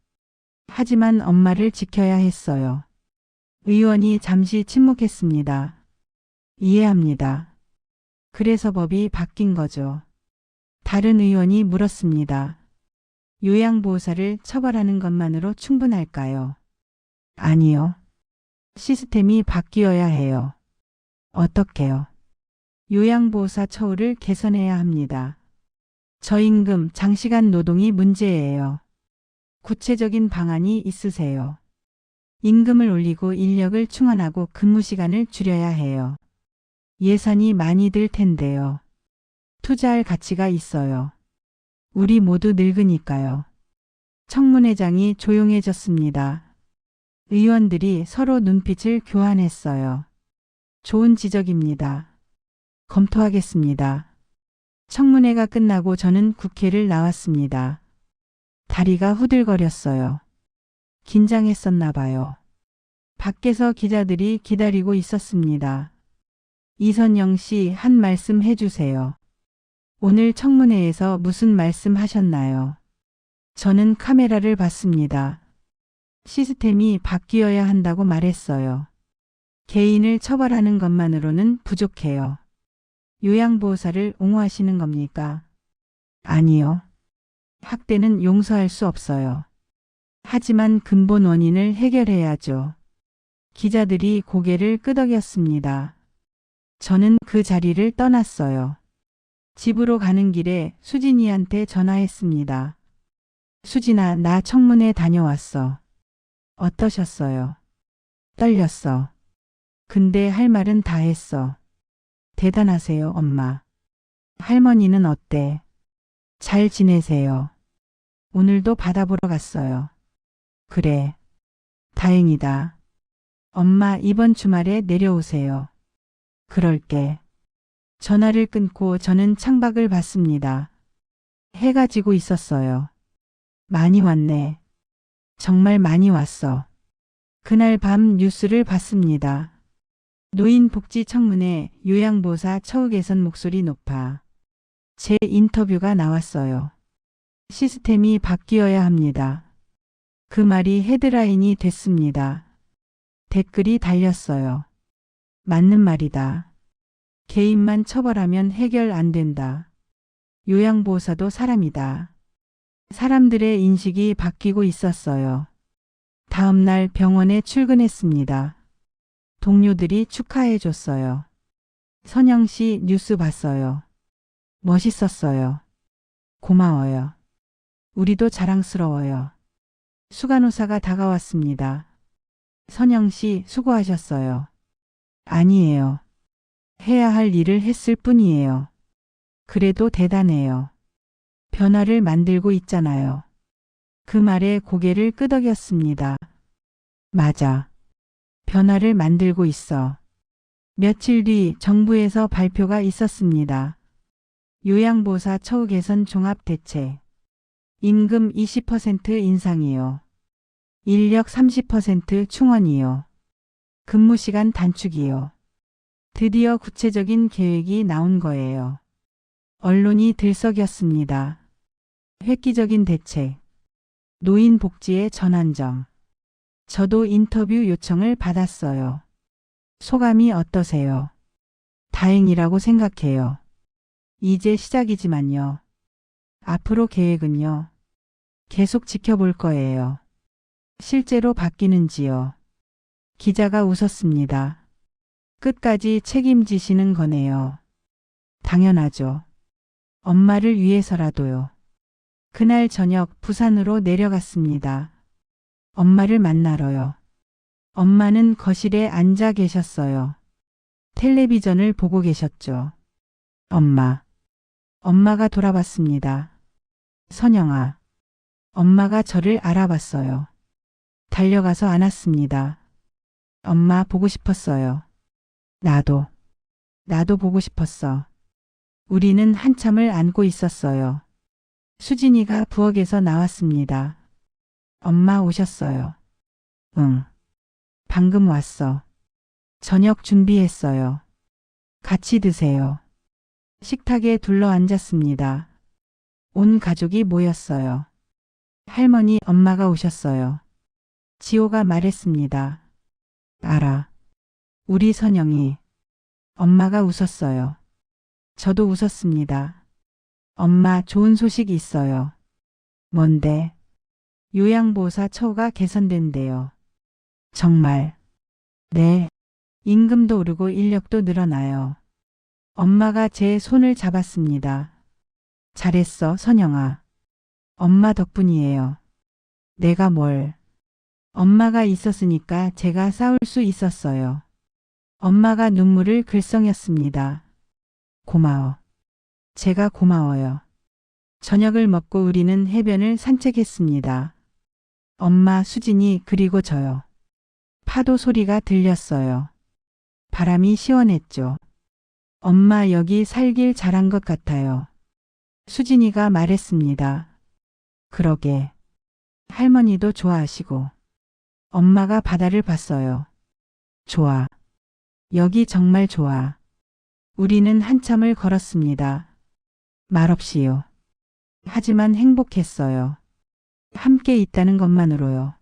Speaker 1: 하지만 엄마를 지켜야 했어요. 의원이 잠시 침묵했습니다. 이해합니다. 그래서 법이 바뀐 거죠. 다른 의원이 물었습니다. 요양보호사를 처벌하는 것만으로 충분할까요? 아니요. 시스템이 바뀌어야 해요. 어떻게요? 요양보호사 처우를 개선해야 합니다. 저임금, 장시간 노동이 문제예요. 구체적인 방안이 있으세요? 임금을 올리고 인력을 충원하고 근무 시간을 줄여야 해요. 예산이 많이 들 텐데요. 투자할 가치가 있어요. 우리 모두 늙으니까요. 청문회장이 조용해졌습니다. 의원들이 서로 눈빛을 교환했어요. 좋은 지적입니다. 검토하겠습니다. 청문회가 끝나고 저는 국회를 나왔습니다. 다리가 후들거렸어요. 긴장했었나 봐요. 밖에서 기자들이 기다리고 있었습니다. 이선영 씨 한 말씀 해주세요. 오늘 청문회에서 무슨 말씀 하셨나요? 저는 카메라를 봤습니다. 시스템이 바뀌어야 한다고 말했어요. 개인을 처벌하는 것만으로는 부족해요. 요양보호사를 옹호하시는 겁니까? 아니요. 학대는 용서할 수 없어요. 하지만 근본 원인을 해결해야죠. 기자들이 고개를 끄덕였습니다. 저는 그 자리를 떠났어요. 집으로 가는 길에 수진이한테 전화했습니다. 수진아, 나 청문회 다녀왔어. 어떠셨어요? 떨렸어. 근데 할 말은 다 했어. 대단하세요, 엄마. 할머니는 어때? 잘 지내세요. 오늘도 바다 보러 갔어요. 그래. 다행이다. 엄마 이번 주말에 내려오세요. 그럴게. 전화를 끊고 저는 창밖을 봤습니다. 해가 지고 있었어요. 많이 왔네. 정말 많이 왔어. 그날 밤 뉴스를 봤습니다. 노인복지청문회 요양보호사 처우 개선 목소리 높아. 제 인터뷰가 나왔어요. 시스템이 바뀌어야 합니다. 그 말이 헤드라인이 됐습니다. 댓글이 달렸어요. 맞는 말이다. 개인만 처벌하면 해결 안 된다. 요양보호사도 사람이다. 사람들의 인식이 바뀌고 있었어요. 다음 날 병원에 출근했습니다. 동료들이 축하해 줬어요. 선영 씨 뉴스 봤어요. 멋있었어요. 고마워요. 우리도 자랑스러워요. 수간호사가 다가왔습니다. 선영 씨 수고하셨어요. 아니에요. 해야 할 일을 했을 뿐이에요. 그래도 대단해요. 변화를 만들고 있잖아요. 그 말에 고개를 끄덕였습니다. 맞아. 변화를 만들고 있어. 며칠 뒤 정부에서 발표가 있었습니다. 요양보사 처우 개선 종합대책. 임금 20% 인상이요. 인력 30% 충원이요. 근무시간 단축이요. 드디어 구체적인 계획이 나온 거예요. 언론이 들썩였습니다. 획기적인 대책. 노인 복지의 전환점. 저도 인터뷰 요청을 받았어요. 소감이 어떠세요? 다행이라고 생각해요. 이제 시작이지만요. 앞으로 계획은요. 계속 지켜볼 거예요. 실제로 바뀌는지요. 기자가 웃었습니다. 끝까지 책임지시는 거네요. 당연하죠. 엄마를 위해서라도요. 그날 저녁 부산으로 내려갔습니다. 엄마를 만나러요. 엄마는 거실에 앉아 계셨어요. 텔레비전을 보고 계셨죠. 엄마가 돌아봤습니다. 선영아. 엄마가 저를 알아봤어요. 달려가서 안았습니다. 엄마 보고 싶었어요. 나도 보고 싶었어. 우리는 한참을 안고 있었어요. 수진이가 부엌에서 나왔습니다. 엄마 오셨어요. 응. 방금 왔어. 저녁 준비했어요. 같이 드세요. 식탁에 둘러 앉았습니다. 온 가족이 모였어요. 할머니, 엄마가 오셨어요. 지호가 말했습니다. 알아. 우리 선영이. 엄마가 웃었어요. 저도 웃었습니다. 엄마, 좋은 소식이 있어요. 뭔데? 요양보호사 처우가 개선된대요. 정말. 네. 임금도 오르고 인력도 늘어나요. 엄마가 제 손을 잡았습니다. 잘했어, 선영아. 엄마 덕분이에요. 내가 뭘. 엄마가 있었으니까 제가 싸울 수 있었어요. 엄마가 눈물을 글썽였습니다. 고마워. 제가 고마워요. 저녁을 먹고 우리는 해변을 산책했습니다. 엄마, 수진이, 그리고 저요. 파도 소리가 들렸어요. 바람이 시원했죠. 엄마, 여기 살길 잘한 것 같아요. 수진이가 말했습니다. 그러게. 할머니도 좋아하시고. 엄마가 바다를 봤어요. 좋아. 여기 정말 좋아. 우리는 한참을 걸었습니다. 말없이요. 하지만 행복했어요. 함께 있다는 것만으로요.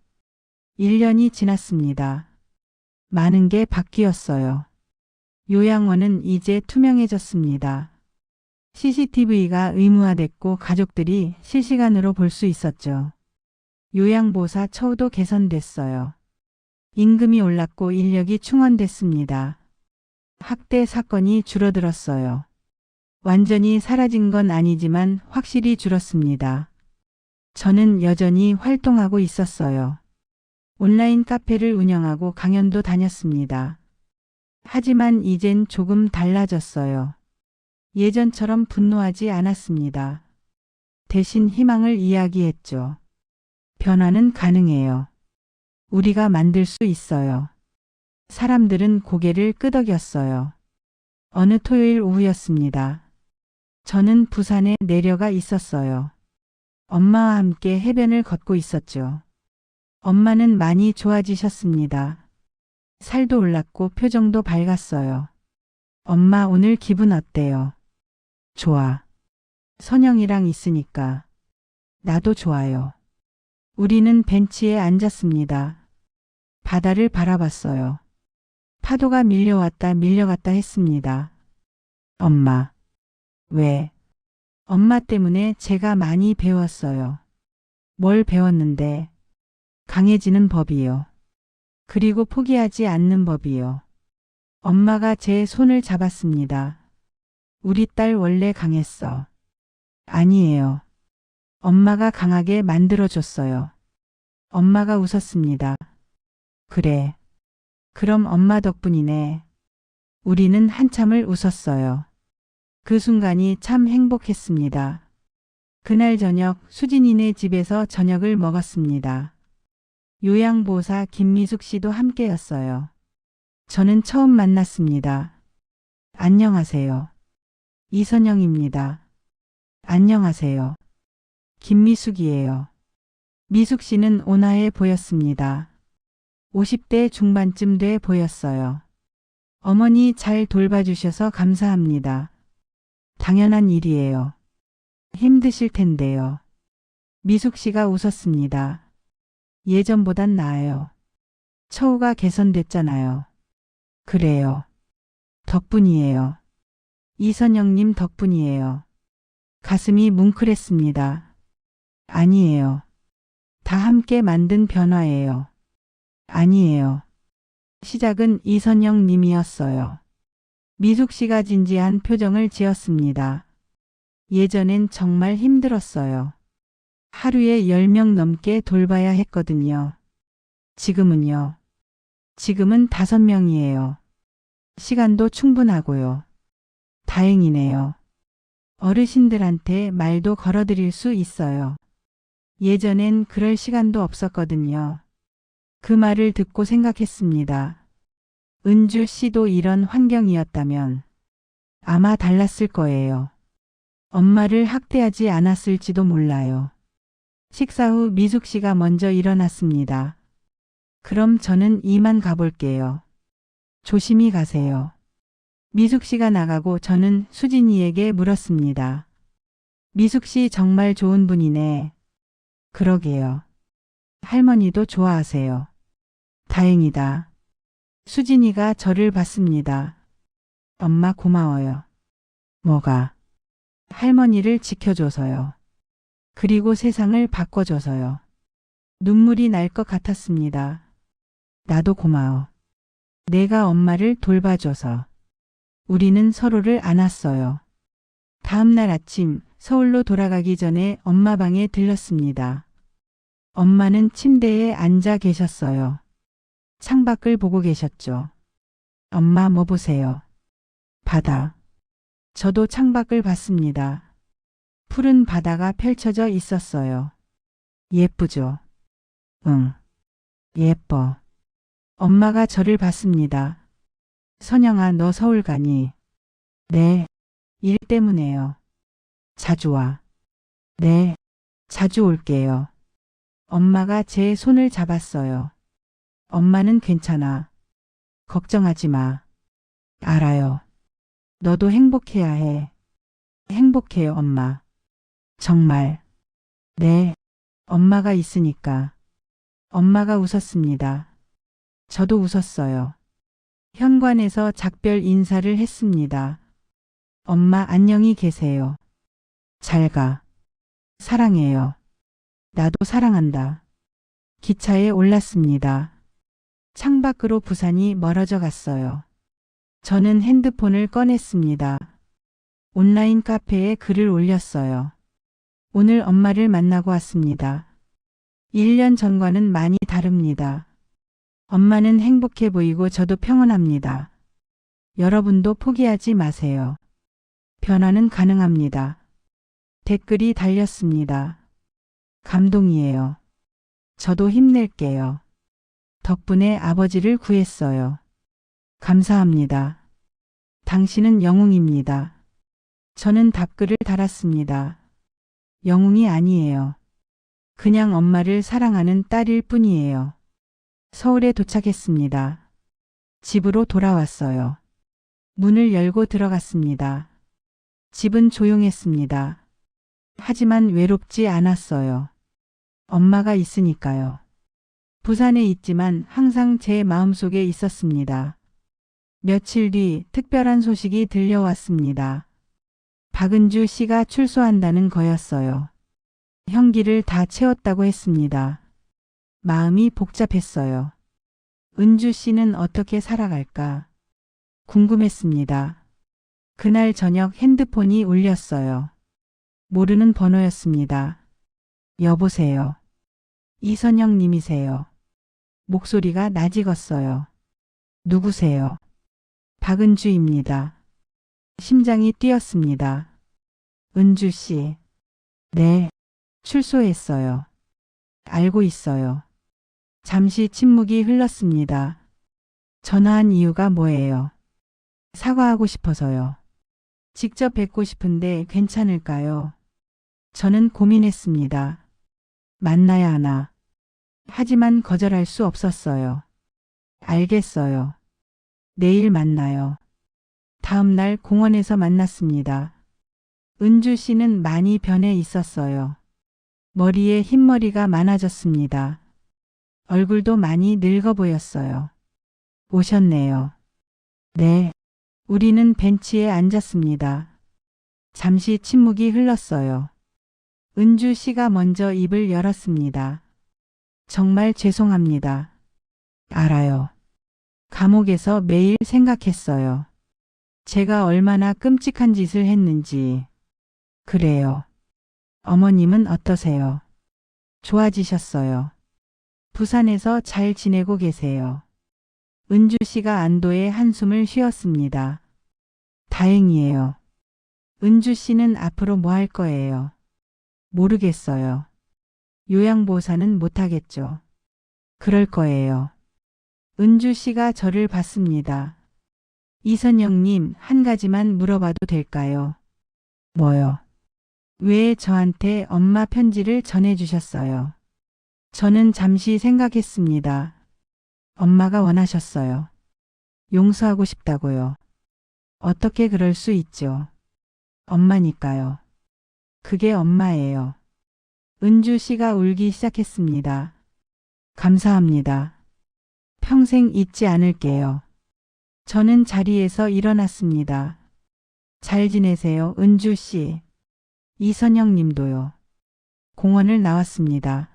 Speaker 1: 1년이 지났습니다. 많은 게 바뀌었어요. 요양원은 이제 투명해졌습니다. CCTV가 의무화됐고 가족들이 실시간으로 볼 수 있었죠. 요양보호사 처우도 개선됐어요. 임금이 올랐고 인력이 충원됐습니다. 학대 사건이 줄어들었어요. 완전히 사라진 건 아니지만 확실히 줄었습니다. 저는 여전히 활동하고 있었어요. 온라인 카페를 운영하고 강연도 다녔습니다. 하지만 이젠 조금 달라졌어요. 예전처럼 분노하지 않았습니다. 대신 희망을 이야기했죠. 변화는 가능해요. 우리가 만들 수 있어요. 사람들은 고개를 끄덕였어요. 어느 토요일 오후였습니다. 저는 부산에 내려가 있었어요. 엄마와 함께 해변을 걷고 있었죠. 엄마는 많이 좋아지셨습니다. 살도 올랐고 표정도 밝았어요. 엄마, 오늘 기분 어때요? 좋아. 선영이랑 있으니까. 나도 좋아요. 우리는 벤치에 앉았습니다. 바다를 바라봤어요. 파도가 밀려왔다 밀려갔다 했습니다. 엄마. 왜? 엄마 때문에 제가 많이 배웠어요. 뭘 배웠는데? 강해지는 법이요. 그리고 포기하지 않는 법이요. 엄마가 제 손을 잡았습니다. 우리 딸 원래 강했어. 아니에요. 엄마가 강하게 만들어줬어요. 엄마가 웃었습니다. 그래. 그럼 엄마 덕분이네. 우리는 한참을 웃었어요. 그 순간이 참 행복했습니다. 그날 저녁 수진이네 집에서 저녁을 먹었습니다. 요양보호사 김미숙 씨도 함께였어요. 저는 처음 만났습니다. 안녕하세요. 이선영입니다. 안녕하세요. 김미숙이에요. 미숙 씨는 온화해 보였습니다. 50대 중반쯤 돼 보였어요. 어머니 잘 돌봐주셔서 감사합니다. 당연한 일이에요. 힘드실 텐데요. 미숙 씨가 웃었습니다. 예전보단 나아요. 처우가 개선됐잖아요. 그래요. 덕분이에요. 이선영님 덕분이에요. 가슴이 뭉클했습니다. 아니에요. 다 함께 만든 변화예요. 아니에요. 시작은 이선영 님이었어요. 미숙 씨가 진지한 표정을 지었습니다. 예전엔 정말 힘들었어요. 하루에 10명 넘게 돌봐야 했거든요. 지금은요. 지금은 5명이에요. 시간도 충분하고요. 다행이네요. 어르신들한테 말도 걸어드릴 수 있어요. 예전엔 그럴 시간도 없었거든요. 그 말을 듣고 생각했습니다. 은주 씨도 이런 환경이었다면 아마 달랐을 거예요. 엄마를 학대하지 않았을지도 몰라요. 식사 후 미숙 씨가 먼저 일어났습니다. 그럼 저는 이만 가볼게요. 조심히 가세요. 미숙 씨가 나가고 저는 수진이에게 물었습니다. 미숙 씨 정말 좋은 분이네. 그러게요. 할머니도 좋아하세요. 다행이다. 수진이가 저를 봤습니다. 엄마 고마워요. 뭐가? 할머니를 지켜줘서요. 그리고 세상을 바꿔줘서요. 눈물이 날 것 같았습니다. 나도 고마워. 내가 엄마를 돌봐줘서. 우리는 서로를 안았어요. 다음 날 아침 서울로 돌아가기 전에 엄마 방에 들렀습니다. 엄마는 침대에 앉아 계셨어요. 창밖을 보고 계셨죠. 엄마 뭐 보세요? 바다. 저도 창밖을 봤습니다. 푸른 바다가 펼쳐져 있었어요. 예쁘죠? 응. 예뻐. 엄마가 저를 봤습니다. 선영아, 너 서울 가니? 네. 일 때문에요. 자주 와. 네. 자주 올게요. 엄마가 제 손을 잡았어요. 엄마는 괜찮아. 걱정하지 마. 알아요. 너도 행복해야 해. 행복해요, 엄마. 정말. 네. 엄마가 있으니까. 엄마가 웃었습니다. 저도 웃었어요. 현관에서 작별 인사를 했습니다. 엄마 안녕히 계세요. 잘 가. 사랑해요. 나도 사랑한다. 기차에 올랐습니다. 창밖으로 부산이 멀어져 갔어요. 저는 핸드폰을 꺼냈습니다. 온라인 카페에 글을 올렸어요. 오늘 엄마를 만나고 왔습니다. 1년 전과는 많이 다릅니다. 엄마는 행복해 보이고 저도 평온합니다. 여러분도 포기하지 마세요. 변화는 가능합니다. 댓글이 달렸습니다. 감동이에요. 저도 힘낼게요. 덕분에 아버지를 구했어요. 감사합니다. 당신은 영웅입니다. 저는 답글을 달았습니다. 영웅이 아니에요. 그냥 엄마를 사랑하는 딸일 뿐이에요. 서울에 도착했습니다. 집으로 돌아왔어요. 문을 열고 들어갔습니다. 집은 조용했습니다. 하지만 외롭지 않았어요. 엄마가 있으니까요. 부산에 있지만 항상 제 마음속에 있었습니다. 며칠 뒤 특별한 소식이 들려왔습니다. 박은주 씨가 출소한다는 거였어요. 형기를 다 채웠다고 했습니다. 마음이 복잡했어요. 은주 씨는 어떻게 살아갈까? 궁금했습니다. 그날 저녁 핸드폰이 울렸어요. 모르는 번호였습니다. 여보세요. 이선영 님이세요. 목소리가 낯익었어요. 누구세요? 박은주입니다. 심장이 뛰었습니다. 은주 씨. 네. 출소했어요. 알고 있어요. 잠시 침묵이 흘렀습니다. 전화한 이유가 뭐예요? 사과하고 싶어서요. 직접 뵙고 싶은데 괜찮을까요? 저는 고민했습니다. 만나야 하나. 하지만 거절할 수 없었어요. 알겠어요. 내일 만나요. 다음 날 공원에서 만났습니다. 은주 씨는 많이 변해 있었어요. 머리에 흰머리가 많아졌습니다. 얼굴도 많이 늙어 보였어요. 오셨네요. 네. 우리는 벤치에 앉았습니다. 잠시 침묵이 흘렀어요. 은주 씨가 먼저 입을 열었습니다. 정말 죄송합니다. 알아요. 감옥에서 매일 생각했어요. 제가 얼마나 끔찍한 짓을 했는지. 그래요. 어머님은 어떠세요? 좋아지셨어요. 부산에서 잘 지내고 계세요. 은주 씨가 안도의 한숨을 쉬었습니다. 다행이에요. 은주 씨는 앞으로 뭐 할 거예요? 모르겠어요. 요양보호사는 못하겠죠. 그럴 거예요. 은주 씨가 저를 봤습니다. 이선영님, 한 가지만 물어봐도 될까요? 뭐요? 왜 저한테 엄마 편지를 전해주셨어요? 저는 잠시 생각했습니다. 엄마가 원하셨어요. 용서하고 싶다고요. 어떻게 그럴 수 있죠? 엄마니까요. 그게 엄마예요. 은주 씨가 울기 시작했습니다. 감사합니다. 평생 잊지 않을게요. 저는 자리에서 일어났습니다. 잘 지내세요, 은주 씨. 이선영 님도요. 공원을 나왔습니다.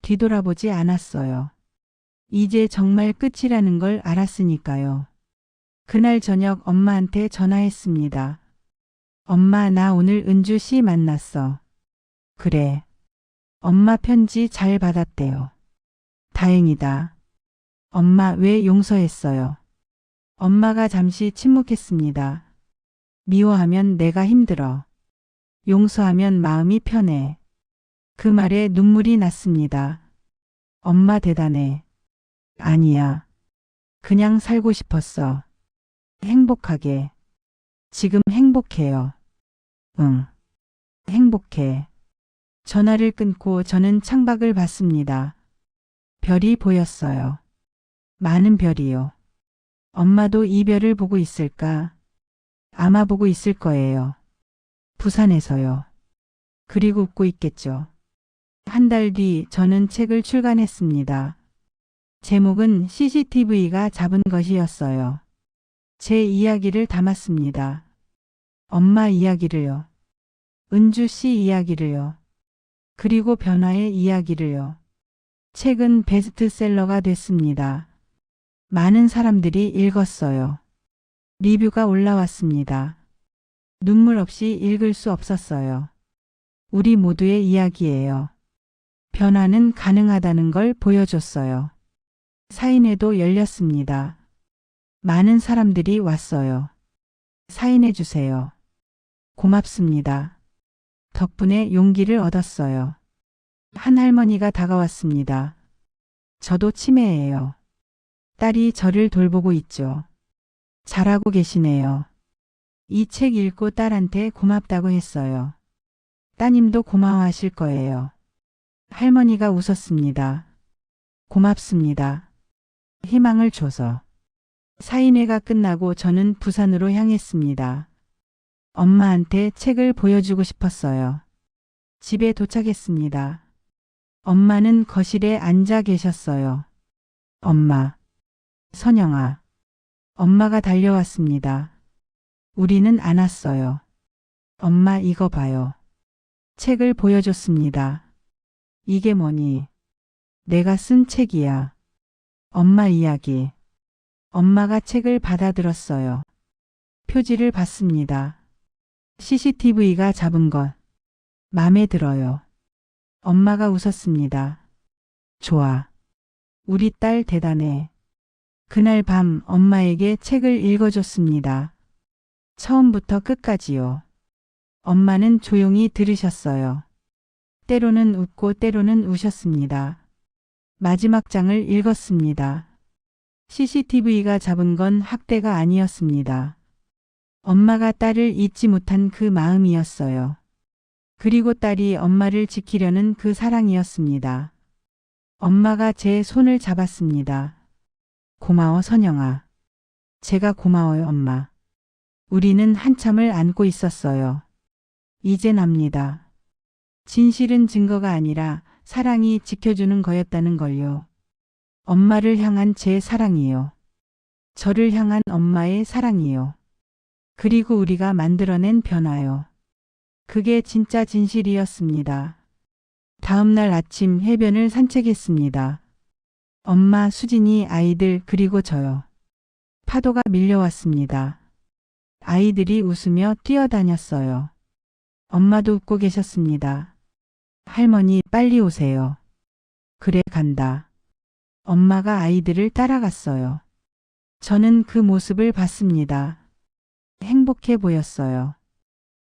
Speaker 1: 뒤돌아보지 않았어요. 이제 정말 끝이라는 걸 알았으니까요. 그날 저녁 엄마한테 전화했습니다. 엄마, 나 오늘 은주 씨 만났어. 그래. 엄마 편지 잘 받았대요. 다행이다. 엄마, 왜 용서했어요? 엄마가 잠시 침묵했습니다. 미워하면 내가 힘들어. 용서하면 마음이 편해. 그 말에 눈물이 났습니다. 엄마 대단해. 아니야. 그냥 살고 싶었어. 행복하게. 지금 행복해요. 응. 행복해. 전화를 끊고 저는 창밖을 봤습니다. 별이 보였어요. 많은 별이요. 엄마도 이 별을 보고 있을까? 아마 보고 있을 거예요. 부산에서요. 그리고 웃고 있겠죠. 한 달 뒤 저는 책을 출간했습니다. 제목은 CCTV가 잡은 것이었어요. 제 이야기를 담았습니다. 엄마 이야기를요. 은주 씨 이야기를요. 그리고 변화의 이야기를요. 책은 베스트셀러가 됐습니다. 많은 사람들이 읽었어요. 리뷰가 올라왔습니다. 눈물 없이 읽을 수 없었어요. 우리 모두의 이야기예요. 변화는 가능하다는 걸 보여줬어요. 사인회도 열렸습니다. 많은 사람들이 왔어요. 사인해 주세요. 고맙습니다. 덕분에 용기를 얻었어요. 한 할머니가 다가왔습니다. 저도 치매예요. 딸이 저를 돌보고 있죠. 잘하고 계시네요. 이 책 읽고 딸한테 고맙다고 했어요. 따님도 고마워하실 거예요. 할머니가 웃었습니다. 고맙습니다. 희망을 줘서. 사인회가 끝나고 저는 부산으로 향했습니다. 엄마한테 책을 보여주고 싶었어요. 집에 도착했습니다. 엄마는 거실에 앉아 계셨어요. 엄마. 선영아. 엄마가 달려왔습니다. 우리는 안았어요. 엄마 이거 봐요. 책을 보여줬습니다. 이게 뭐니? 내가 쓴 책이야. 엄마 이야기. 엄마가 책을 받아들었어요. 표지를 봤습니다. CCTV가 잡은 것. 맘에 들어요. 엄마가 웃었습니다. 좋아. 우리 딸 대단해. 그날 밤 엄마에게 책을 읽어줬습니다. 처음부터 끝까지요. 엄마는 조용히 들으셨어요. 때로는 웃고 때로는 우셨습니다. 마지막 장을 읽었습니다. CCTV가 잡은 건 학대가 아니었습니다. 엄마가 딸을 잊지 못한 그 마음이었어요. 그리고 딸이 엄마를 지키려는 그 사랑이었습니다. 엄마가 제 손을 잡았습니다. 고마워, 선영아. 제가 고마워요, 엄마. 우리는 한참을 안고 있었어요. 이젠 압니다. 진실은 증거가 아니라 사랑이 지켜주는 거였다는 걸요. 엄마를 향한 제 사랑이요. 저를 향한 엄마의 사랑이요. 그리고 우리가 만들어낸 변화요. 그게 진짜 진실이었습니다. 다음 날 아침 해변을 산책했습니다. 엄마, 수진이, 아이들, 그리고 저요. 파도가 밀려왔습니다. 아이들이 웃으며 뛰어다녔어요. 엄마도 웃고 계셨습니다. 할머니, 빨리 오세요. 그래, 간다. 엄마가 아이들을 따라갔어요. 저는 그 모습을 봤습니다. 행복해 보였어요.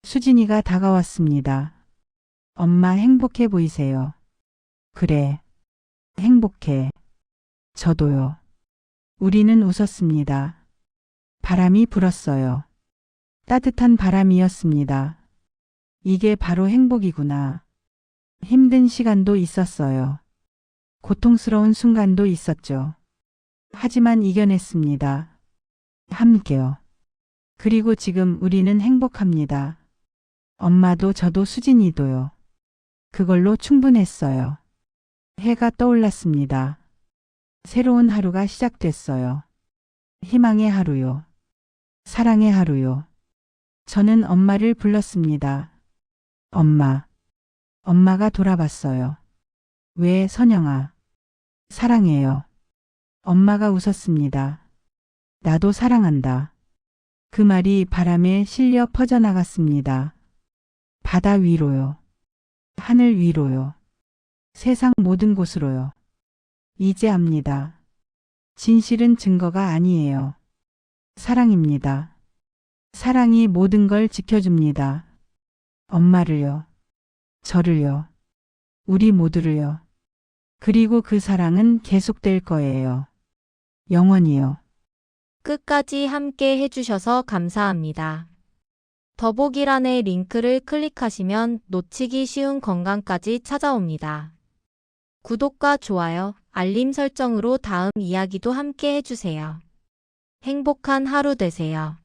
Speaker 1: 수진이가 다가왔습니다. 엄마, 행복해 보이세요. 그래. 행복해. 저도요. 우리는 웃었습니다. 바람이 불었어요. 따뜻한 바람이었습니다. 이게 바로 행복이구나. 힘든 시간도 있었어요. 고통스러운 순간도 있었죠. 하지만 이겨냈습니다. 함께요. 그리고 지금 우리는 행복합니다. 엄마도 저도 수진이도요. 그걸로 충분했어요. 해가 떠올랐습니다. 새로운 하루가 시작됐어요. 희망의 하루요. 사랑의 하루요. 저는 엄마를 불렀습니다. 엄마. 엄마가 돌아봤어요. 왜, 선영아? 사랑해요. 엄마가 웃었습니다. 나도 사랑한다. 그 말이 바람에 실려 퍼져나갔습니다. 바다 위로요. 하늘 위로요. 세상 모든 곳으로요. 이제 압니다. 진실은 증거가 아니에요. 사랑입니다. 사랑이 모든 걸 지켜줍니다. 엄마를요. 저를요. 우리 모두를요. 그리고 그 사랑은 계속될 거예요. 영원히요.
Speaker 2: 끝까지 함께 해주셔서 감사합니다. 더보기란의 링크를 클릭하시면 놓치기 쉬운 건강까지 찾아옵니다. 구독과 좋아요, 알림 설정으로 다음 이야기도 함께 해주세요. 행복한 하루 되세요.